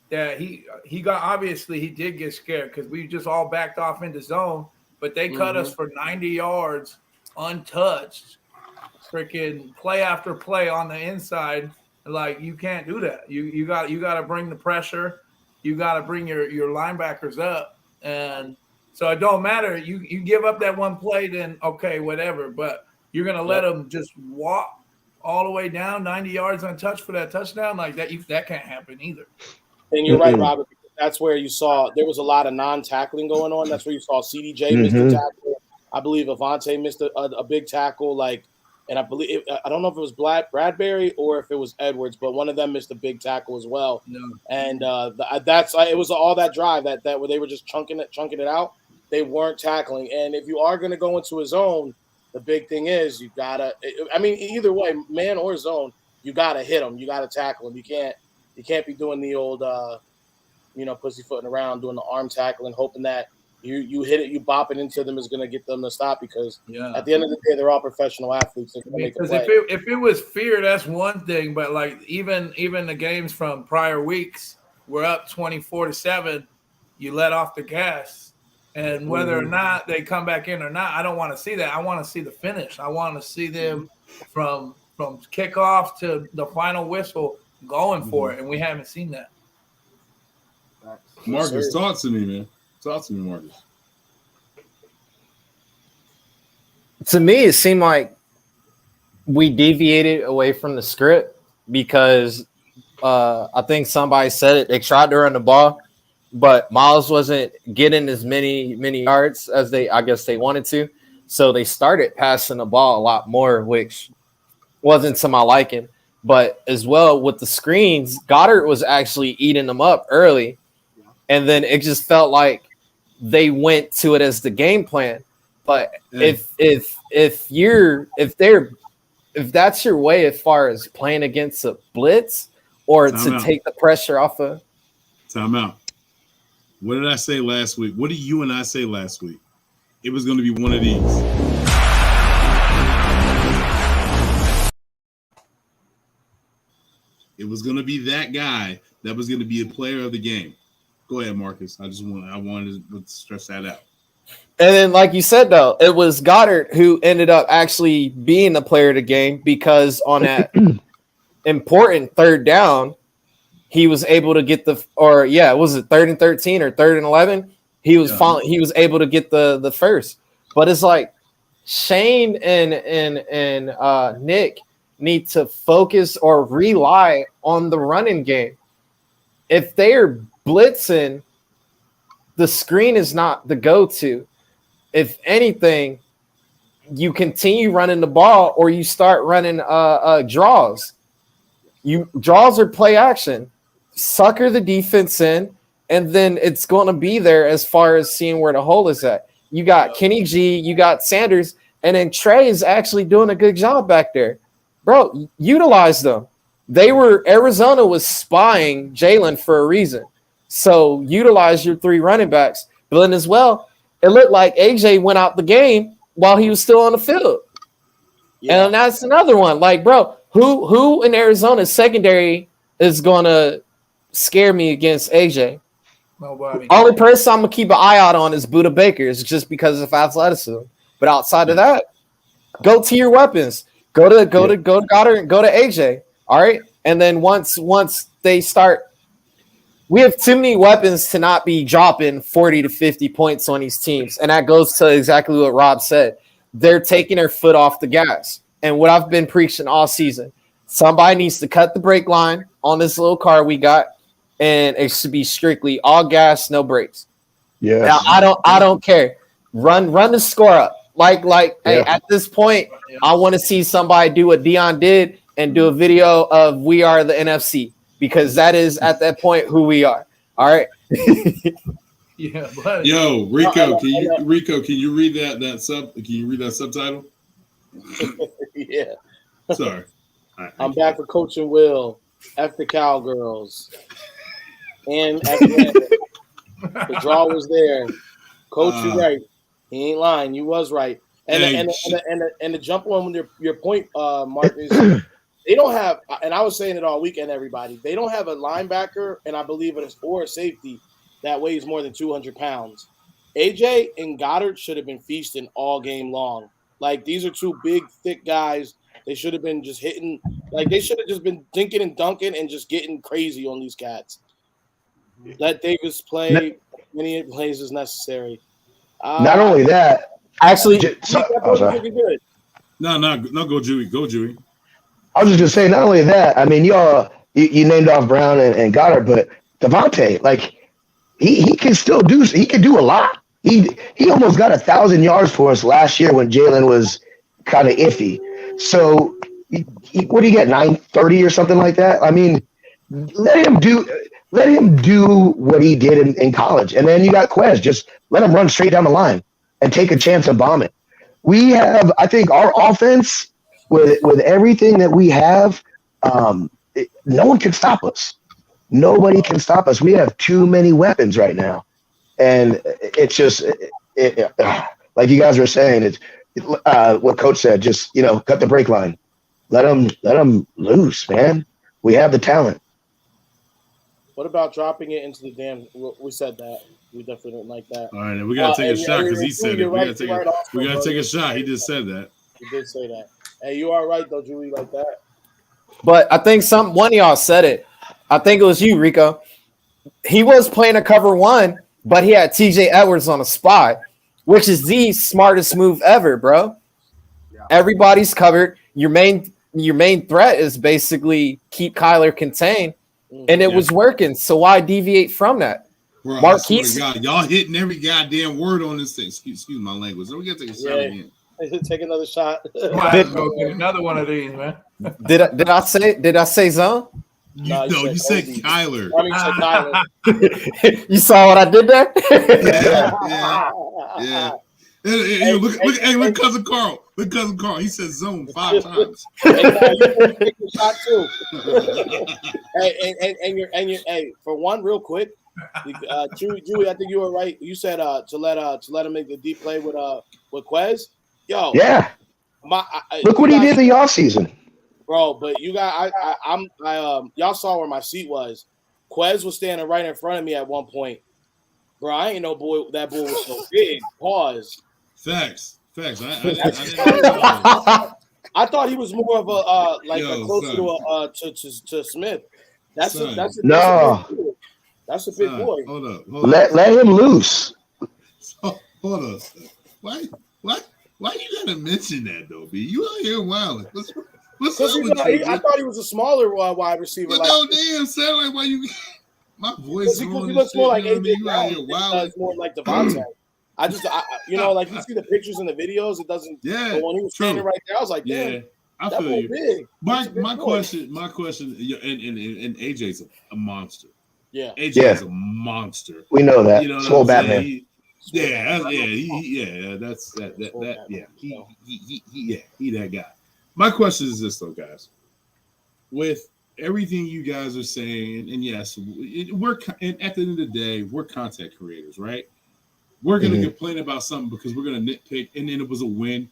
[SPEAKER 7] that he got. Obviously, he did get scared because we just all backed off into zone, but they cut us for 90 yards. Untouched, freaking play after play on the inside. Like, you can't do that. You got to bring the pressure. You got to bring your linebackers up, and so it don't matter. You give up that one play, then okay, whatever. But you're gonna let them just walk all the way down 90 yards untouched for that touchdown like that. That can't happen either.
[SPEAKER 4] And you're right, Robert. That's where you saw there was a lot of non-tackling going on. That's where you saw CDJ missed a tackle. I believe Avante missed a big tackle. And I believe I don't know if it was Bradbury or if it was Edwards, but one of them missed a big tackle as well. No. And it was all that drive that where they were just chunking it out. They weren't tackling. And if you are going to go into a zone, the big thing is you gotta. I mean, either way, man or zone, you gotta hit them. You gotta tackle them. You can't be doing the old. Pussyfooting around, doing the arm tackling, hoping that you hit it, you bop it into them is going to get them to stop because at the end of the day, they're all professional athletes.
[SPEAKER 7] Because if it was fear, that's one thing, but like even the games from prior weeks, we're up 24-7. You let off the gas, and whether or not they come back in or not, I don't want to see that. I want to see the finish. I want to see them from kickoff to the final whistle going for it, and we haven't seen that.
[SPEAKER 1] Marcus, talk to me, man. Talk to me, Marcus.
[SPEAKER 2] To me, it seemed like we deviated away from the script because I think somebody said it. They tried to run the ball, but Miles wasn't getting as many yards as I guess they wanted to. So they started passing the ball a lot more, which wasn't to my liking. But as well with the screens, Goddard was actually eating them up early. And then it just felt like they went to it as the game plan. But if that's your way as far as playing against a blitz or to take the pressure off of.
[SPEAKER 1] Time out. What did I say last week? What did you and I say last week? It was going to be one of these. It was going to be that guy that was going to be a player of the game. Go ahead, Marcus. I wanted to stress that out.
[SPEAKER 2] And then, like you said, though, it was Goddard who ended up actually being the player of the game because on that important third down, he was able to get was it 3rd and 13 or 3rd and 11? He was able to get the first. But it's like Shane and Nick need to focus or rely on the running game. If they're blitzing, the screen is not the go-to. If anything, you continue running the ball or you start running draws. Draws are play action. Sucker the defense in, and then it's going to be there as far as seeing where the hole is at. You got Kenny G, you got Sanders, and then Trey is actually doing a good job back there. Bro, utilize them. Arizona was spying Jalen for a reason. So utilize your 3 running backs. But then as well, it looked like AJ went out the game while he was still on the field. Yeah. And that's another one. Like, bro, who in Arizona's secondary is going to scare me against AJ?
[SPEAKER 7] Nobody.
[SPEAKER 2] Only person I'm going to keep an eye out on is Budda Baker. It's just because of athleticism. But outside of that, go to your weapons. Go to Goddard and go to AJ. All right. And then once they start, we have too many weapons to not be dropping 40 to 50 points on these teams. And that goes to exactly what Rob said. They're taking their foot off the gas. And what I've been preaching all season, somebody needs to cut the brake line on this little car we got. And it should be strictly all gas, no brakes.
[SPEAKER 6] Yeah.
[SPEAKER 2] Now I don't care. Run the score up. Hey, at this point, I want to see somebody do what Dion did and do a video of "We Are the NFC" because that is at that point who we are. All right.
[SPEAKER 7] Yeah. But
[SPEAKER 1] Yo, Rico, can you read that sub? Can you read that subtitle?
[SPEAKER 4] Yeah.
[SPEAKER 1] Sorry. Right,
[SPEAKER 4] I'm back with Coach and Will. F the Cowgirls. And the draw was there. Coach, you're right. He ain't lying. You was right. And the jump on your point, Mark, is they don't have, and I was saying it all weekend, everybody, they don't have a linebacker, and I believe it is, or a safety that weighs more than 200 pounds. AJ and Goddard should have been feasting all game long. Like, these are 2 big, thick guys. They should have been just hitting, like, they should have just been dinking and dunking and just getting crazy on these cats. Let Davis play many plays as necessary.
[SPEAKER 6] Not only that,
[SPEAKER 2] actually,
[SPEAKER 1] no, go Jewy. Go Jewy.
[SPEAKER 6] I was just gonna say, not only that, I mean, you named off Brown and Goddard, but Devontae, like he can still do. He can do a lot. He almost got 1,000 yards for us last year when Jalen was kind of iffy. So what do you get, 930 or something like that? I mean, let him do what he did in college. And then you got Quez. Just let him run straight down the line and take a chance and bomb it. We have, I think, our offense with everything that we have, no one can stop us. Nobody can stop us. We have too many weapons right now. And it's just, like you guys were saying, it's what Coach said, just, cut the brake line. Let them loose, man. We have the talent.
[SPEAKER 4] What about dropping it into the damn? We said that. We definitely didn't like that.
[SPEAKER 1] All right, we got to take a shot because he said it. We got to take a shot. He just said that.
[SPEAKER 4] He did say that. Hey, you all right, though, Julie, like that?
[SPEAKER 2] But I think one of y'all said it. I think it was you, Rico. He was playing a cover one, but he had TJ Edwards on a spot, which is the smartest move ever, bro. Yeah. Everybody's covered. Your main threat is basically keep Kyler contained, and it was working. So why deviate from that?
[SPEAKER 1] Bro, Marquise, God, y'all hitting every goddamn word on this thing. Excuse my language. So we gotta take a shot again.
[SPEAKER 4] Take another shot.
[SPEAKER 7] Go get another one of these, man.
[SPEAKER 2] Did I say zone?
[SPEAKER 1] No, you said Kyler.
[SPEAKER 4] I mean, you said Kyler.
[SPEAKER 2] You saw what I did there?
[SPEAKER 1] Yeah. Hey, look, cousin Carl. Look, cousin Carl. He said zone 5 times.
[SPEAKER 4] Hey, you take a shot too. Hey, for one, real quick, Julie, I think you were right. You said to let him make the deep play with Quez. Yo,
[SPEAKER 6] yeah. Look what he did the offseason.
[SPEAKER 4] Bro, but you got y'all saw where my seat was. Quez was standing right in front of me at one point. Bro, I ain't know that bull was so big. Pause.
[SPEAKER 1] Facts. I
[SPEAKER 4] thought he was more of a closer to Smith. That's a big boy.
[SPEAKER 1] Hold up.
[SPEAKER 6] Let him loose.
[SPEAKER 1] Hold up. Why you gotta mention that though, B? You out here wilding. What's up with you?
[SPEAKER 4] I thought he was a smaller wide receiver.
[SPEAKER 1] But no damn, sound like why you my voice.
[SPEAKER 4] He looks more like AJ Brown. It's more like Devontae. Like you see the pictures and the videos, it doesn't. Yeah. But when he was standing right there, I was like, damn,
[SPEAKER 1] I feel you. Big. My question, and AJ's a monster.
[SPEAKER 4] Yeah.
[SPEAKER 1] AJ's a monster.
[SPEAKER 6] We know that.
[SPEAKER 1] You know
[SPEAKER 6] Swole Batman.
[SPEAKER 1] He that guy. My question is this though, guys. With everything you guys are saying, and yes, and at the end of the day, we're content creators, right? We're going to complain about something because we're going to nitpick, and then it was a win.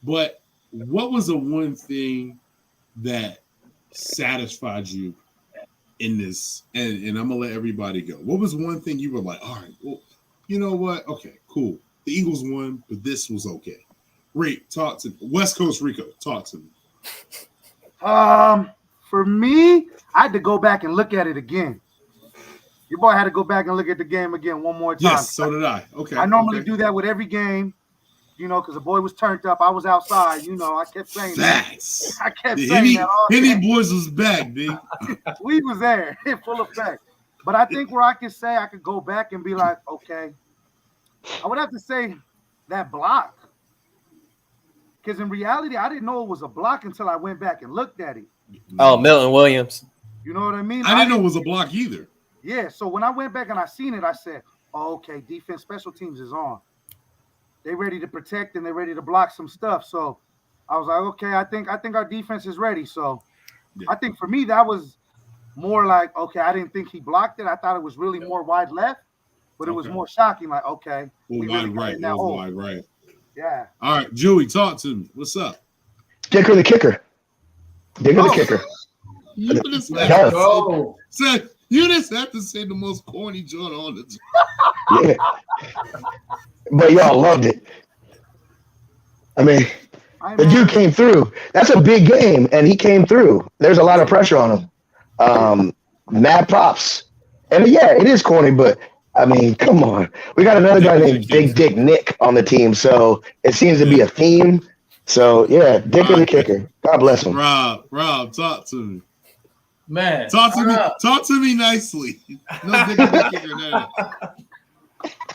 [SPEAKER 1] But what was the one thing that satisfied you in this? And I'm going to let everybody go. What was one thing you were like, all right, well, you know what? Okay, cool. The Eagles won, but this was okay. Rick, talk to me. West Coast Rico, talk to me.
[SPEAKER 8] For me, I had to go back and look at it again. Your boy had to go back and look at the game again one more time.
[SPEAKER 1] Yes, so did I. Okay.
[SPEAKER 8] I normally do that with every game, because the boy was turned up. I was outside, I kept saying
[SPEAKER 1] Facts.
[SPEAKER 8] that. I kept saying that all
[SPEAKER 1] Henny
[SPEAKER 8] day.
[SPEAKER 1] Boys was back, B.
[SPEAKER 8] We was there, full effect. But I think where I could say I could go back and be like, okay, I would have to say that block. Because in reality, I didn't know it was a block until I went back and looked at it.
[SPEAKER 2] Oh, Milton Williams.
[SPEAKER 8] You know what I mean?
[SPEAKER 1] I didn't know it was a block either.
[SPEAKER 8] Yeah, so when I went back and I seen it, I said, oh, okay, defense, special teams is on. They ready to protect and they ready to block some stuff. So I was like, okay, I think our defense is ready. So I think for me, that was more like, okay, I didn't think he blocked it. I thought it was really more wide left, but it was more shocking. Like, okay.
[SPEAKER 1] Well, wide right. Wide right.
[SPEAKER 8] Yeah.
[SPEAKER 1] All right, Joey, talk to me. What's up?
[SPEAKER 6] Dicker the kicker. The kicker.
[SPEAKER 1] You just have to say the most corny joint on the
[SPEAKER 6] Yeah. But y'all loved it. I mean, the dude came through. That's a big game, and he came through. There's a lot of pressure on him. Mad props. And yeah, it is corny, but I mean, come on. We got another guy named Big Dick Nick on the team, so it seems to be a theme. So yeah, Dicker the kicker. God bless him.
[SPEAKER 1] Rob, talk to me.
[SPEAKER 7] Man,
[SPEAKER 1] talk to me nicely. No kicker, no.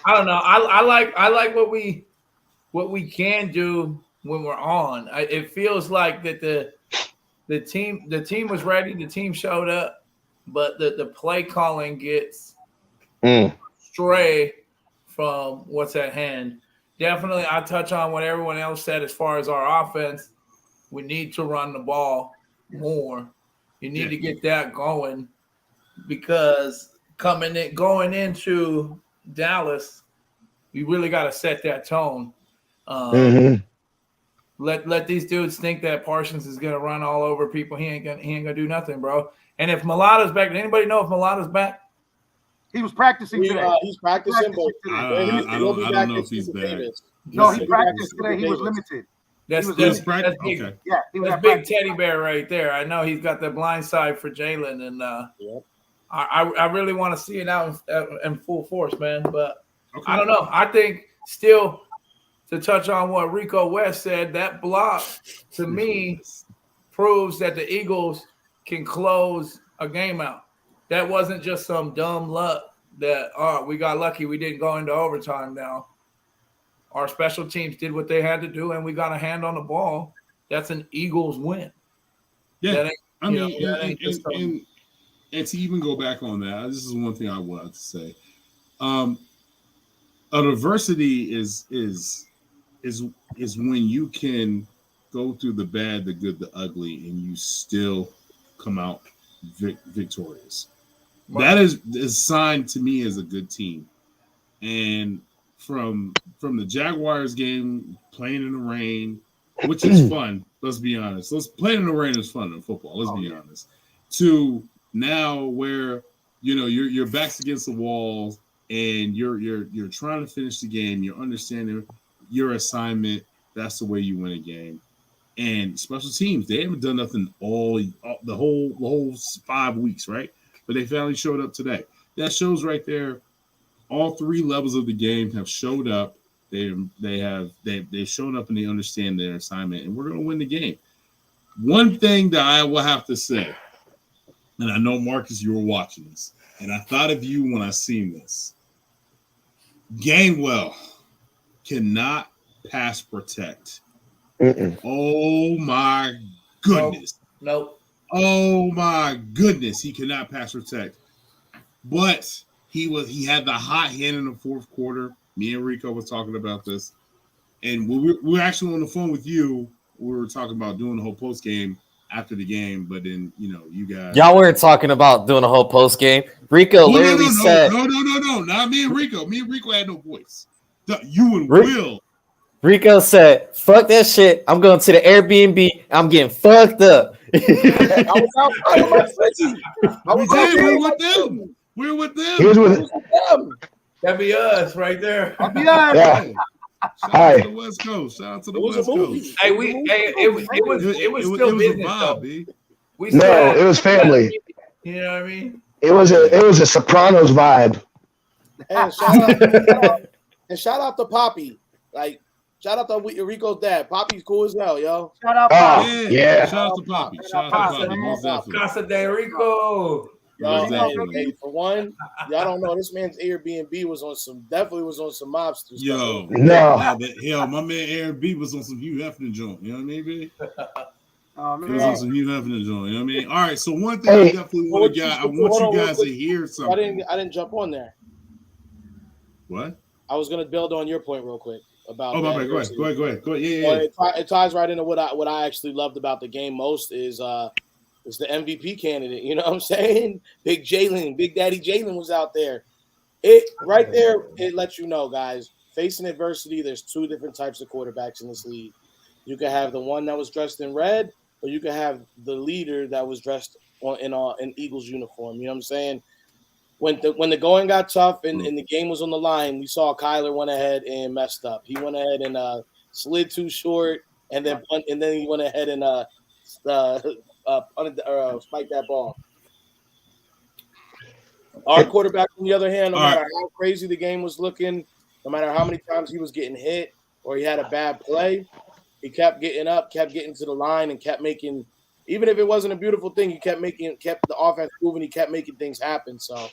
[SPEAKER 7] I don't know. I like what we can do when we're on. It feels like that the team was ready. The team showed up, but the play calling gets stray from what's at hand. Definitely, I touch on what everyone else said as far as our offense. We need to run the ball more. You need to get that going because going into Dallas, you really got to set that tone. Let these dudes think that Parsons is gonna run all over people. He ain't gonna do nothing, bro. And if Mulata's back, did anybody know if Mulata's back?
[SPEAKER 8] He was practicing today.
[SPEAKER 4] He's practicing, but
[SPEAKER 1] I don't know if he's back.
[SPEAKER 8] No, he practiced today. He was limited.
[SPEAKER 7] That's
[SPEAKER 8] big,
[SPEAKER 1] okay.
[SPEAKER 8] Yeah, he was
[SPEAKER 7] that's big teddy bear right there. I know he's got the blind side for Jalen, and I really want to see it out in full force, man. But I don't know. I think still to touch on what Rico West said, that block to me proves that the Eagles can close a game out. That wasn't just some dumb luck that we got lucky we didn't go into overtime now. Our special teams did what they had to do, and we got a hand on the ball. That's an Eagles win.
[SPEAKER 1] Yeah, I mean, and to even go back on that, this is one thing I wanted to say. Adversity is when you can go through the bad, the good, the ugly, and you still come out victorious. Right. That is a sign to me as a good team. And from the Jaguars game, playing in the rain, which is fun. Let's be honest. Playing in the rain is fun in football. Let's be honest. To now where your back's against the wall and you're trying to finish the game. You're understanding your assignment. That's the way you win a game. And special teams, they haven't done nothing the whole 5 weeks, right? But they finally showed up today. That shows right there. All three levels of the game have showed up. They've shown up and they understand their assignment, and we're going to win the game. One thing that I will have to say, and I know Marcus, you were watching this, and I thought of you when I seen this. Gainwell cannot pass protect. Oh my goodness!
[SPEAKER 7] Nope.
[SPEAKER 1] Oh my goodness, he cannot pass protect, but. He had the hot hand in the fourth quarter. Me and Rico was talking about this. And we were actually on the phone with you. We were talking about doing the whole post game after the game, but then you guys
[SPEAKER 2] y'all weren't talking about doing a whole post game. Rico said
[SPEAKER 1] no, not me and Rico. Me and Rico had no voice. You and Will.
[SPEAKER 2] Rico said, fuck that shit. I'm going to the Airbnb. I'm getting fucked up.
[SPEAKER 4] I was out of my city.
[SPEAKER 1] We were with them. We're with them.
[SPEAKER 6] He was with
[SPEAKER 4] them.
[SPEAKER 7] That'd be us right there.
[SPEAKER 8] That'd be us.
[SPEAKER 6] Yeah.
[SPEAKER 1] Shout out to the West Coast. Shout out to the West Coast.
[SPEAKER 7] Hey, it was still business,
[SPEAKER 1] a vibe, B.
[SPEAKER 6] It was family.
[SPEAKER 7] You know what I mean?
[SPEAKER 6] It was a Sopranos vibe.
[SPEAKER 4] And shout out to Poppy. Like, shout out to Rico's dad. Poppy's cool as hell, yo.
[SPEAKER 8] Shout out Poppy.
[SPEAKER 6] Yeah.
[SPEAKER 1] Shout out to Poppy. Shout out to Poppy.
[SPEAKER 7] Casa de Rico.
[SPEAKER 4] Hey, for one, y'all don't know this man's Airbnb was on some mobsters.
[SPEAKER 6] No.
[SPEAKER 1] Hell, my man Airbnb was on some Hugh Hefner joint. You know what I mean, baby? He was on some Hugh Hefner joint. You know what I mean? All right. So one thing I definitely want you guys to hear something.
[SPEAKER 4] I didn't jump on there.
[SPEAKER 1] What?
[SPEAKER 4] I was gonna build on your point real quick about.
[SPEAKER 1] Oh, my bad. Go ahead.
[SPEAKER 4] Yeah. It ties right into what I actually loved about the game most is the MVP candidate. You know what I'm saying? Big Daddy Jalen was out there. It lets you know, guys, facing adversity, there's two different types of quarterbacks in this league. You can have the one that was dressed in red, or you can have the leader that was dressed in Eagles uniform. You know what I'm saying? When the going got tough and the game was on the line, we saw Kyler went ahead and messed up. He went ahead and slid too short, and then he went ahead and spike that ball. Our quarterback, on the other hand, no matter how crazy the game was looking, no matter how many times he was getting hit or he had a bad play, he kept getting up, kept getting to the line, and kept making even if it wasn't a beautiful thing, he kept the offense moving. He kept making things happen. So,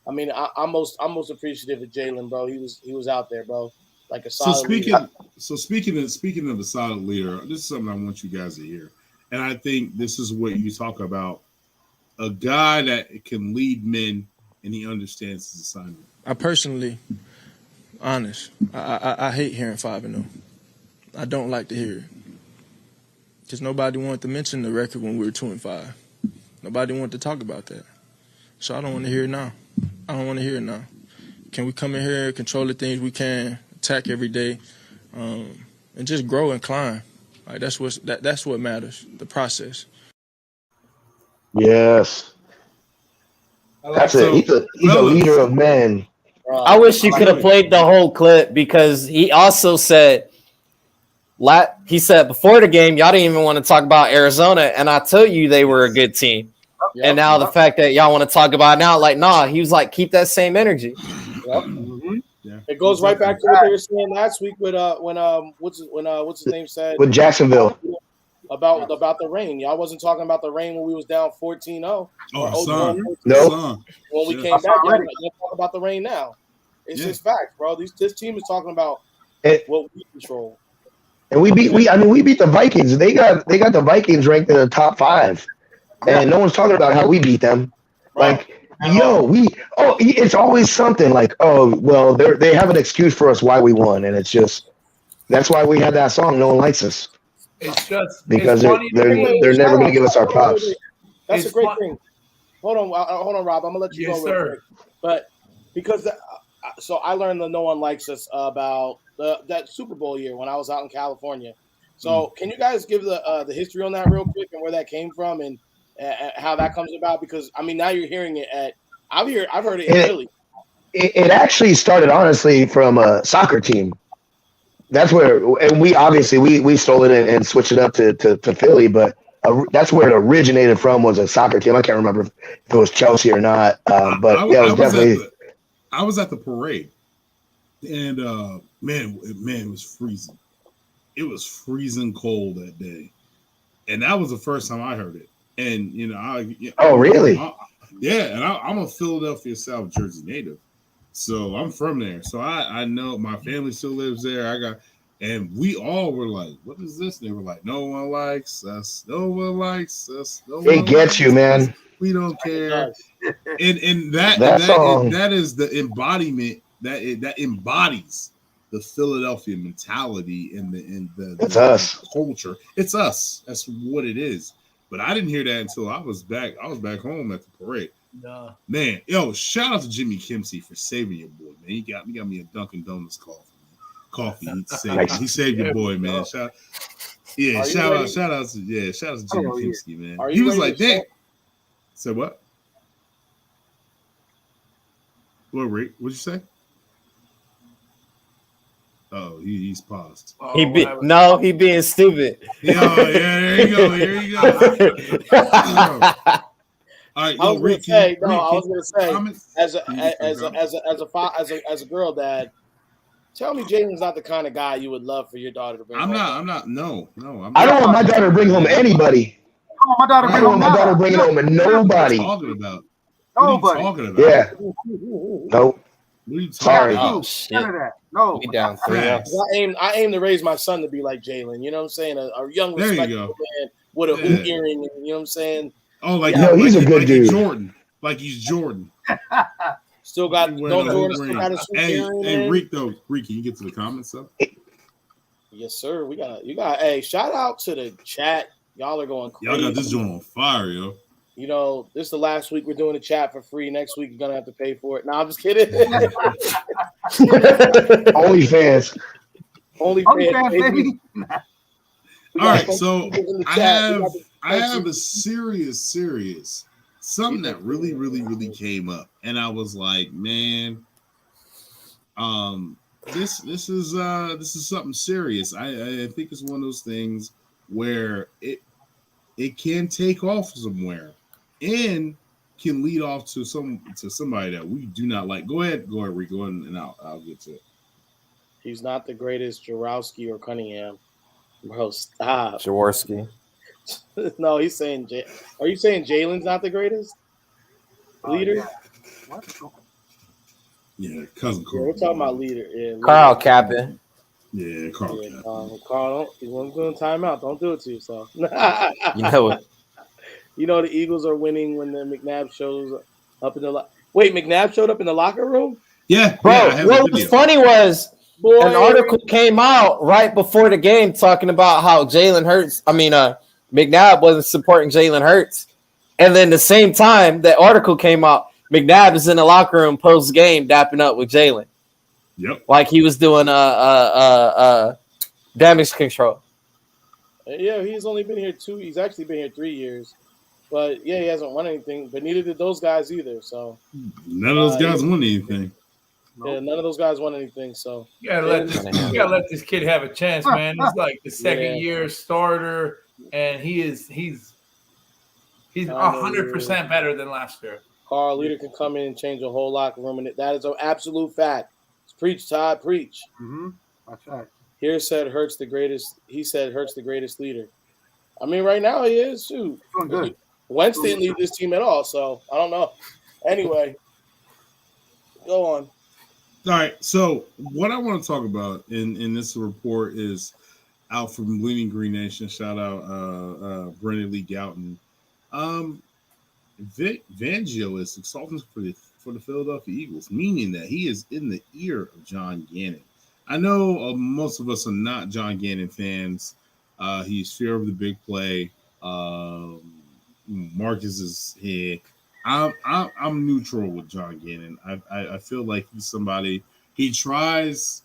[SPEAKER 4] I mean, I'm most appreciative of Jalen, bro. He was out there, bro, like a solid leader.
[SPEAKER 1] Speaking of a solid leader, this is something I want you guys to hear, and I think this is what you talk about: a guy that can lead men and he understands his assignment.
[SPEAKER 9] I personally, honest, I hate hearing 5-0. I don't like to hear it. Because nobody wanted to mention the record when we were 2-5. Nobody wanted to talk about that. So I don't want to hear it now. Can we come in here, control the things we can, attack every day, and just grow and climb? Like that's what matters, the process.
[SPEAKER 6] Yes. That's it. He's a leader of men.
[SPEAKER 2] I wish you could have played the whole clip because he also said, before the game, y'all didn't even want to talk about Arizona, and I told you they were a good team. Yep. And now the fact that y'all want to talk about it now, like, nah, he was like, keep that same energy.
[SPEAKER 4] Yep. Mm-hmm. Yeah. It goes right back to what they were saying last week with what's his name said
[SPEAKER 6] with Jacksonville
[SPEAKER 4] about the rain. Y'all wasn't talking about the rain when we was down 14-0.
[SPEAKER 6] No.
[SPEAKER 4] When we came back, y'all talk about the rain now. It's just facts, bro. This team is talking about what we control.
[SPEAKER 6] And we beat the Vikings. They got the Vikings ranked in the top 5. And no one's talking about how we beat them. Like, it's always something like, oh, well, they have an excuse for us why we won, and it's just that's why we had that song. No one likes us.
[SPEAKER 7] It's just
[SPEAKER 6] because they're never going to give us our props.
[SPEAKER 4] That's a great thing. Hold on, Rob. I'm gonna let you go.
[SPEAKER 7] Sir.
[SPEAKER 4] Quick. But because so I learned that no one likes us about that Super Bowl year when I was out in California. So can you guys give the history on that real quick and where that came from and how that comes about? Because I mean, now you're hearing it I've heard it in Philly.
[SPEAKER 6] It actually started honestly from a soccer team. That's where, and we obviously we stole it and switched it up to Philly, but that's where it originated from, was a soccer team. I can't remember if it was Chelsea or not, but it was definitely.
[SPEAKER 1] I was at the parade, and man, it was freezing. It was freezing cold that day, and that was the first time I heard it. And
[SPEAKER 6] oh really?
[SPEAKER 1] And I'm a Philadelphia, South Jersey native, so I'm from there. So I know my family still lives there. And we all were like, "What is this?" And they were like, "No one likes us. No one likes us. No one
[SPEAKER 6] it gets you, man.
[SPEAKER 1] We don't care." And that is the embodiment that embodies the Philadelphia mentality and
[SPEAKER 6] it's us
[SPEAKER 1] culture. It's us. That's what it is. But I didn't hear that until I was back home at the parade.
[SPEAKER 7] No.
[SPEAKER 1] Man, shout out to Jimmy Kimsey for saving your boy, man. He got me a Dunkin' Donuts coffee. He saved your boy, man. Shout out to Jimmy Kimsey, man. He was like, "Dang." Said what? What, Rick? What'd you say? Oh, he's paused.
[SPEAKER 2] He being stupid.
[SPEAKER 1] There you go. All right,
[SPEAKER 4] I was gonna say, as a girl dad, tell me Jalen's not the kind of guy you would love for your daughter to bring home.
[SPEAKER 1] I'm not. No.
[SPEAKER 6] I don't want my daughter to bring home anybody. I don't want my daughter bringing home nobody.
[SPEAKER 1] What are you talking about?
[SPEAKER 6] Nobody. Yeah. Nope.
[SPEAKER 2] Sorry. Oh, shit.
[SPEAKER 8] No.
[SPEAKER 2] We down 3-0.
[SPEAKER 4] I aim to raise my son to be like Jalen. You know what I'm saying? A young, respectable man with a hoop earring. You know what I'm saying?
[SPEAKER 1] Oh,
[SPEAKER 6] he's a good dude.
[SPEAKER 1] Jordan. Like he's Jordan.
[SPEAKER 4] Still got Jordan. Still got his
[SPEAKER 1] Hey, Rick, can you get to the comments up?
[SPEAKER 4] Yes, sir. You got. Hey, shout out to the chat. Y'all are going crazy.
[SPEAKER 1] Y'all got this joint on fire, yo.
[SPEAKER 4] This is the last week we're doing the chat for free. Next week you're gonna have to pay for it. No, I'm just kidding.
[SPEAKER 6] OnlyFans,
[SPEAKER 4] baby.
[SPEAKER 1] All right, so I have a serious something that really, really, really came up, and I was like, man, this is something serious. I think it's one of those things where it can take off somewhere and can lead off to somebody that we do not like. Go ahead, Rico, and I'll get to it.
[SPEAKER 4] He's not the greatest Jaworski or Cunningham. Bro, stop.
[SPEAKER 2] Jaworski.
[SPEAKER 4] No, he's saying Are you saying Jalen's not the greatest leader?
[SPEAKER 8] Yeah. What?
[SPEAKER 1] Yeah, cousin Carl.
[SPEAKER 4] Yeah, we're talking about leader. Yeah,
[SPEAKER 2] Carl Captain.
[SPEAKER 1] Yeah, Carl.
[SPEAKER 4] Yeah, Carl, you want to go in timeout? Don't do it to yourself.
[SPEAKER 2] You know it.
[SPEAKER 4] You know the Eagles are winning when the McNabb shows up in the Wait, McNabb showed up in the locker room?
[SPEAKER 1] Yeah,
[SPEAKER 2] bro.
[SPEAKER 1] Yeah,
[SPEAKER 2] what was funny was an article came out right before the game talking about how McNabb wasn't supporting Jalen Hurts, and then the same time that article came out, McNabb is in the locker room post game dapping up with Jalen.
[SPEAKER 1] Yep,
[SPEAKER 2] like he was doing damage control.
[SPEAKER 4] Yeah, he's only been here He's actually been here 3 years. But yeah, he hasn't won anything. But neither did those guys either. So
[SPEAKER 1] none of those guys won anything.
[SPEAKER 4] Yeah, none of those guys won anything. So
[SPEAKER 7] you gotta let this kid have a chance, man. He's like the second year starter, and he's 100% better than last year.
[SPEAKER 4] Carl, leader can come in and change a whole locker room, and that is an absolute fact. Preach, Todd, preach.
[SPEAKER 8] Mm-hmm. That's right.
[SPEAKER 4] Here said Hurts the greatest. He said Hurts the greatest leader. I mean, right now he is. Shoot,
[SPEAKER 8] good.
[SPEAKER 4] Wentz didn't lead this team at all, so I don't know. Anyway, go on.
[SPEAKER 1] All right. So what I want to talk about in this report is out from Bleeding Green Nation. Shout out Brendan Lee Gouton. Vic Fangio is consultant for the Philadelphia Eagles, meaning that he is in the ear of John Gannon. I know most of us are not John Gannon fans. He's fear of the big play. Marcus is here. I'm neutral with John Gannon. I feel like he's somebody. He tries.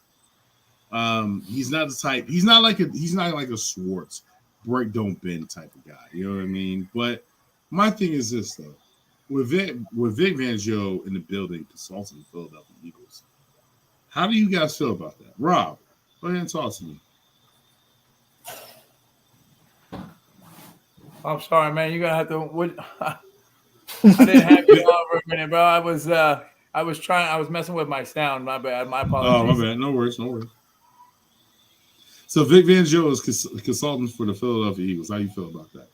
[SPEAKER 1] He's not the type. He's not like a Schwartz, break don't bend type of guy. You know what I mean? But my thing is this though, with Vic Fangio in the building consulting the Philadelphia Eagles, how do you guys feel about that? Rob, go ahead and talk to me.
[SPEAKER 7] I'm sorry, man. You're gonna have to. I didn't have you on for a minute, bro. I was messing with my sound. My bad. My apologies.
[SPEAKER 1] Oh, my bad. No worries. So Vic Fangio is consultant for the Philadelphia Eagles. How do you feel about that?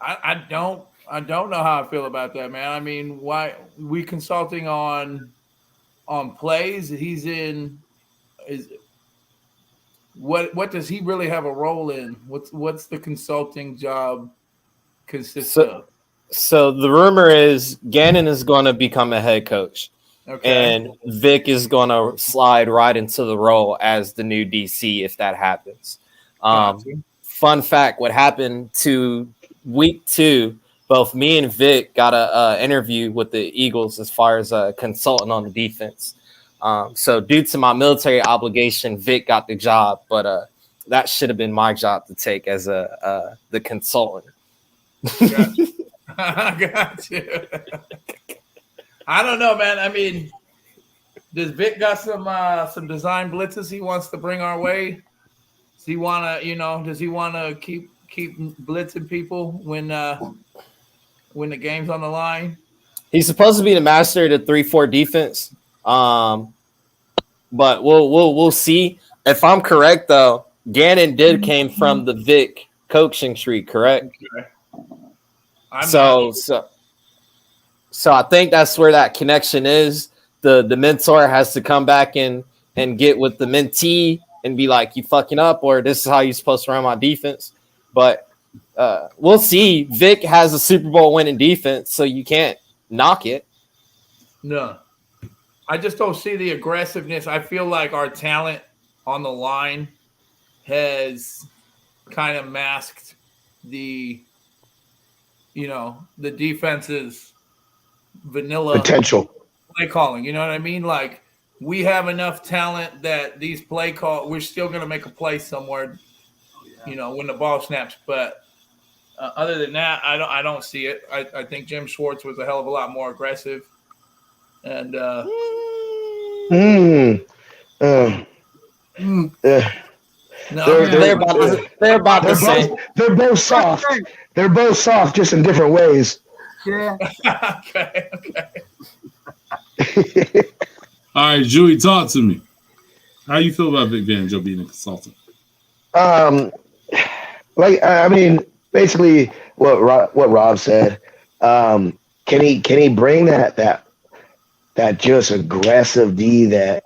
[SPEAKER 7] I don't know how I feel about that, man. I mean, why we consulting on plays? What does he really have a role in? What's the consulting job consist of?
[SPEAKER 2] So the rumor is Gannon is going to become a head coach, and Vic is going to slide right into the role as the new DC if that happens. Fun fact: what happened to week 2? Both me and Vic got a interview with the Eagles as far as a consultant on the defense. So due to my military obligation, Vic got the job, but that should have been my job to take as the consultant.
[SPEAKER 7] Gotcha. I got you. I don't know, man. I mean, does Vic got some design blitzes he wants to bring our way? Does he want to keep blitzing people when the game's on the line?
[SPEAKER 2] He's supposed to be the master of the 3-4 defense. But we'll see. If I'm correct though, Gannon came from the Vic coaching tree, correct?
[SPEAKER 7] Okay.
[SPEAKER 2] So I think that's where that connection is. The mentor has to come back and get with the mentee and be like, you fucking up, or this is how you're supposed to run my defense. But we'll see. Vic has a Super Bowl winning defense, so you can't knock it.
[SPEAKER 7] No. I just don't see the aggressiveness. I feel like our talent on the line has kind of masked the defense's vanilla
[SPEAKER 6] potential
[SPEAKER 7] play calling. You know what I mean? Like, we have enough talent that these play we're still going to make a play somewhere, when the ball snaps. But other than that, I don't see it. I think Jim Schwartz was a hell of a lot more aggressive. And
[SPEAKER 2] they're about the same.
[SPEAKER 6] They're both soft. They're both soft, just in different ways.
[SPEAKER 8] Yeah.
[SPEAKER 7] Okay.
[SPEAKER 1] All right, Julie, talk to me. How you feel about Vic Fangio being a consultant?
[SPEAKER 6] Like, I mean, basically what Rob said. Can he bring that just aggressive D that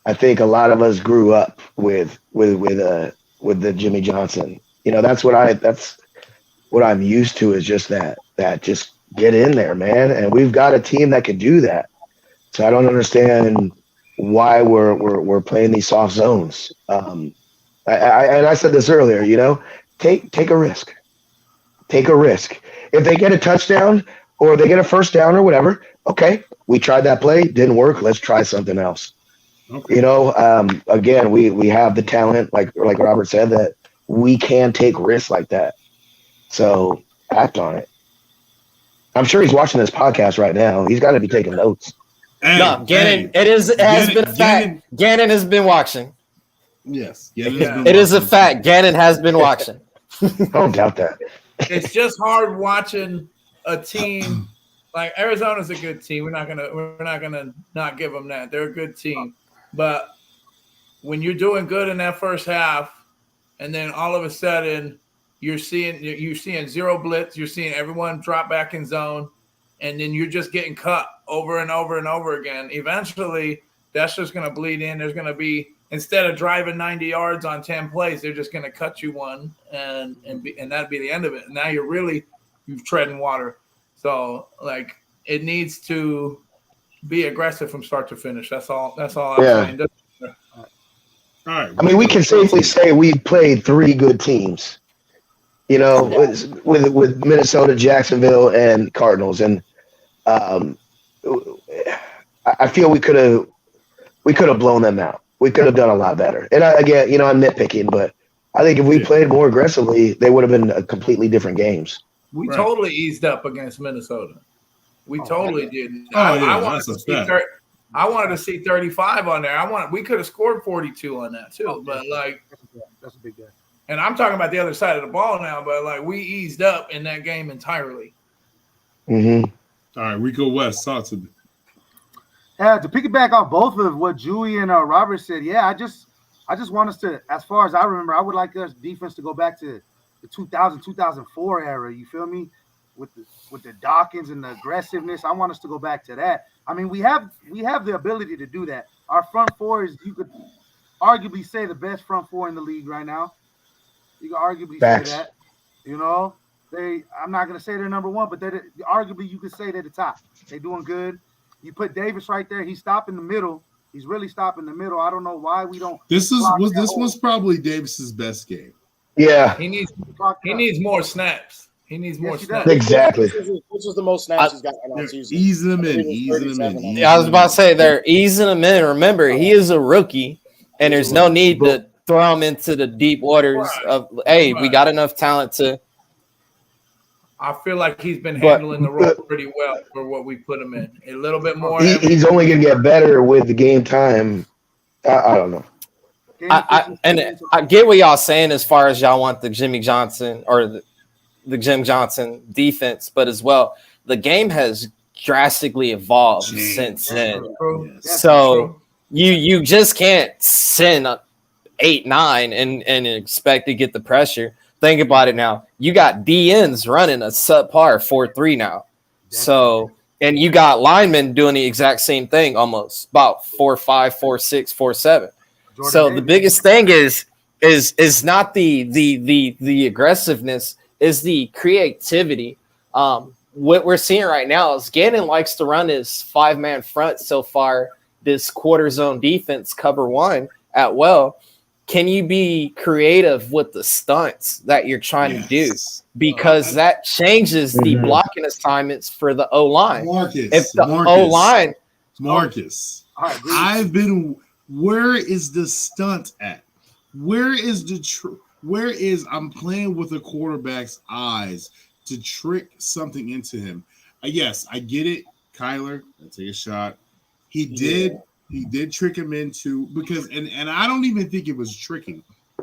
[SPEAKER 6] I think a lot of us grew up with the Jimmy Johnson. That's what I'm used to, is just that just get in there, man. And we've got a team that can do that. So I don't understand why we're playing these soft zones. I said this earlier, take a risk. Take a risk. If they get a touchdown or they get a first down or whatever, okay, we tried that play, didn't work. Let's try something else. Okay. Again, we have the talent, like Robert said, that we can take risks like that. So act on it. I'm sure he's watching this podcast right now. He's got to be taking notes.
[SPEAKER 2] No, Gannon. It has been a fact. Gannon has been watching.
[SPEAKER 1] Yes.
[SPEAKER 2] It is a fact. Gannon has been watching.
[SPEAKER 6] Don't doubt that.
[SPEAKER 7] It's just hard watching a team like Arizona's a good team. We're not gonna not give them that. They're a good team, but when you're doing good in that first half, and then all of a sudden you're seeing zero blitz, you're seeing everyone drop back in zone, and then you're just getting cut over and over and over again. Eventually, that's just going to bleed in. There's going to be, instead of driving 90 yards on 10 plays, they're just going to cut you one, and that'd be the end of it. And now you've treading water. So, like, it needs to be aggressive from start to finish. That's all I'm saying.
[SPEAKER 1] All right.
[SPEAKER 6] I mean, we can safely say we played three good teams, with Minnesota, Jacksonville, and Cardinals. And I feel we could have blown them out. We could have done a lot better. And I'm nitpicking, but I think if we played more aggressively, they would have been completely different games.
[SPEAKER 7] We totally eased up against Minnesota. We totally did.
[SPEAKER 1] I
[SPEAKER 7] wanted to see 35 on there. We could have scored 42 on that too. But
[SPEAKER 8] that's a big game.
[SPEAKER 7] And I'm talking about the other side of the ball now. But we eased up in that game entirely.
[SPEAKER 6] Mm-hmm.
[SPEAKER 1] All right, Rico West, talk to me.
[SPEAKER 8] To piggyback off both of what Jewy and Robert said, I just want us to, as far as I remember, I would like us defense to go back to the 2000-2004 era. You feel me? With the Dawkins and the aggressiveness, I want us to go back to that. I mean, we have the ability to do that. Our front four is, you could arguably say, the best front four in the league right now. You could arguably say that. I'm not gonna say they're number one, but arguably you could say they're the top. They're doing good. You put Davis right there. He's stopping the middle. He's really stopping the middle. I don't know why we don't.
[SPEAKER 1] This was probably Davis's best game.
[SPEAKER 6] Yeah,
[SPEAKER 7] he needs more snaps. He needs more snaps.
[SPEAKER 6] Exactly.
[SPEAKER 4] This is the most snaps he's got on season.
[SPEAKER 1] Easing them in.
[SPEAKER 2] Yeah, I was about to say they're easing him in. Remember, he is a rookie, and there's no need to throw him into the deep waters of. Hey, we got enough talent to.
[SPEAKER 7] I feel like he's been handling the role pretty well for what we put him in. A little bit more.
[SPEAKER 6] He's only going to get better with the game time. I don't know.
[SPEAKER 2] I get what y'all saying as far as y'all want the Jimmy Johnson or the Jim Johnson defense, but as well, the game has drastically evolved since then. So you just can't send 8-9 and expect to get the pressure. Think about it now. You got DNs running a subpar 4-3 now. So, and you got linemen doing the exact same thing, almost about 4-5, 4-6, 4-7. So the biggest thing is not the aggressiveness, is the creativity. What we're seeing right now is Gannon likes to run his 5-man front so far, this quarter zone defense, cover one at will. Can you be creative with the stunts that you're trying to do? Because that changes the blocking assignments for the O-line. If the O-line...
[SPEAKER 1] Marcus, where is the stunt at? Where is I'm playing with the quarterback's eyes to trick something into him? Yes, I get it. Kyler, let's take a shot. He did trick him into, because and I don't even think it was tricking.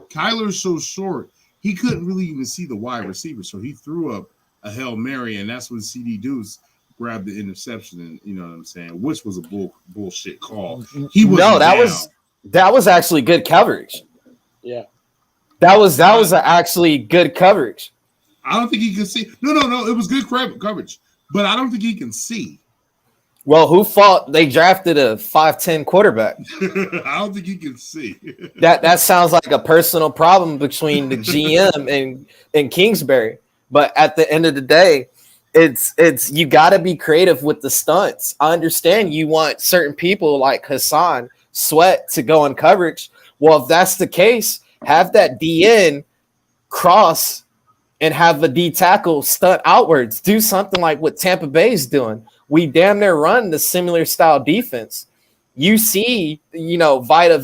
[SPEAKER 1] Kyler's so short, he couldn't really even see the wide receiver. So he threw up a Hail Mary, and that's when CD Deuce grabbed the interception, and you know what I'm saying, which was a bullshit call. That was actually good coverage.
[SPEAKER 4] Yeah.
[SPEAKER 2] That was actually good coverage.
[SPEAKER 1] I don't think he can see. No. It was good coverage, but I don't think he can see.
[SPEAKER 2] Well, who fought? They drafted a 5'10" quarterback.
[SPEAKER 1] I don't think he can see.
[SPEAKER 2] That sounds like a personal problem between the GM and Kingsbury. But at the end of the day, it's you got to be creative with the stunts. I understand you want certain people like Hassan Sweat to go in coverage. Well, if that's the case, have that DN cross and have the D tackle stunt outwards. Do something like what Tampa Bay is doing. We damn near run the similar style defense. You see, Vita,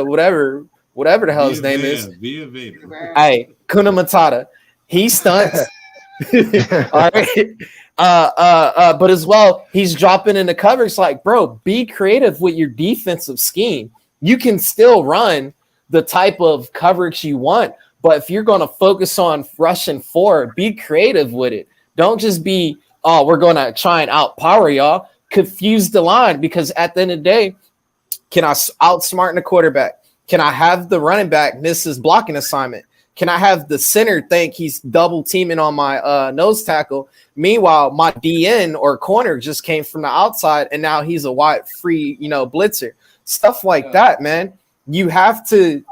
[SPEAKER 2] whatever the hell his name is.
[SPEAKER 1] Via Veda.
[SPEAKER 2] Hey, Kuna Matata. He stunts. All right. But as well, he's dropping into coverage. Like, bro, be creative with your defensive scheme. You can still run the type of coverage you want, but if you're going to focus on rushing forward, be creative with it. Don't just be, we're going to try and outpower y'all. Confuse the line, because at the end of the day, can I outsmart the quarterback? Can I have the running back miss his blocking assignment? Can I have the center think he's double teaming on my nose tackle? Meanwhile, my DN or corner just came from the outside and now he's a wide free, blitzer. Stuff like that, man. You have to,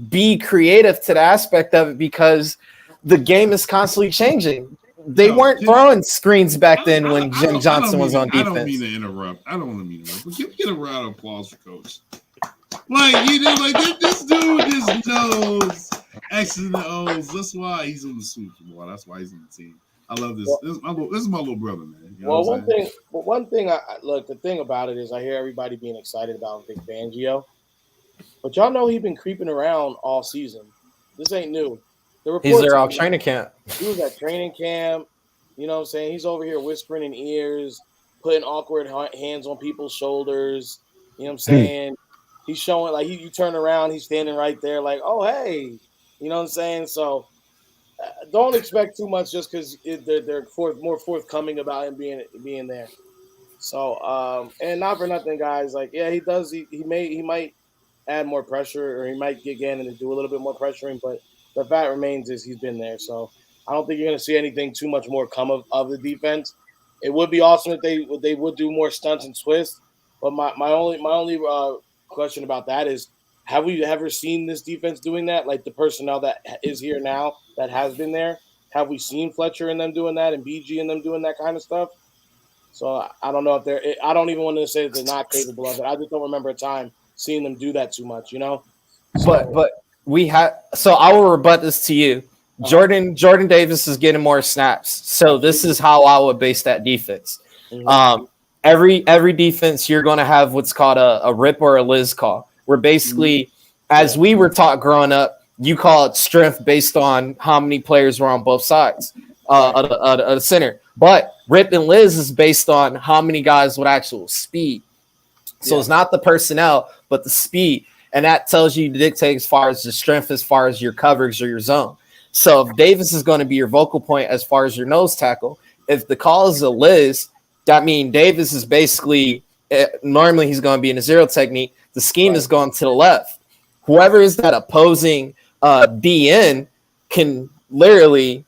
[SPEAKER 2] be creative to the aspect of it, because the game is constantly changing. They weren't throwing screens back then when Jim Johnson was on defense.
[SPEAKER 1] I don't mean to interrupt. But give me a round of applause for Coach. Like, this dude just knows X's and O's. That's why he's on the Super Bowl. That's why he's on the team. I love this. This is my little brother, man. You know one
[SPEAKER 4] thing. The thing about it is, I hear everybody being excited about Vic Fangio, but y'all know he's been creeping around all season. This ain't new.
[SPEAKER 2] He's there all training camp.
[SPEAKER 4] He was at training camp. You know what I'm saying? He's over here whispering in ears, putting awkward hands on people's shoulders. You know what I'm saying? He's showing, like, you turn around, he's standing right there, like, oh, hey. You know what I'm saying? So don't expect too much just because they're more forthcoming about him being there. So, and not for nothing, guys. Like, yeah, he does. He might add more pressure, or he might get in and do a little bit more pressuring. But the fact remains is he's been there. So I don't think you're going to see anything too much more come of the defense. It would be awesome if they would do more stunts and twists. But my only question about that is, have we ever seen this defense doing that? Like, the personnel that is here now that has been there, have we seen Fletcher and them doing that, and BG and them doing that kind of stuff? So I don't know if they're. I don't even want to say that they're not capable of it. I just don't remember a time seeing them do that too much. So,
[SPEAKER 2] but we have. So I will rebut this to you. Jordan Davis is getting more snaps. So this is how I would base that defense. Mm-hmm. Every defense, you're going to have what's called a rip or a Liz call. Where basically, as we were taught growing up, you call it strength based on how many players were on both sides of the center. But rip and Liz is based on how many guys with actual speed. So it's not the personnel, but the speed. And that tells you to dictate as far as the strength, as far as your coverage or your zone. So if Davis is going to be your vocal point as far as your nose tackle, if the call is a Liz, that means Davis is basically normally he's going to be in a zero technique. The scheme is going to the left. Whoever is that opposing DN can literally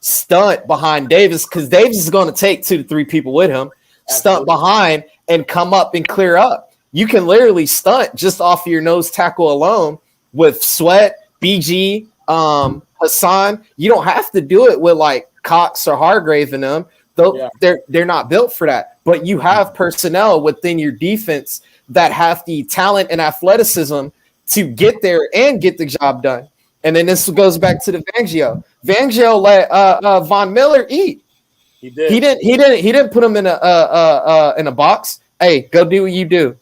[SPEAKER 2] stunt behind Davis, because Davis is going to take 2 to 3 people with him, stunt behind and come up and clear up. You can literally stunt just off of your nose tackle alone with Sweat, BG, Hassan. You don't have to do it with like Cox or Hargrave in them. They're not built for that. But you have personnel within your defense that have the talent and athleticism to get there and get the job done. And then this goes back to the Fangio. Fangio let Von Miller eat.
[SPEAKER 4] He did.
[SPEAKER 2] He didn't put him in a box. Hey, go do what you do.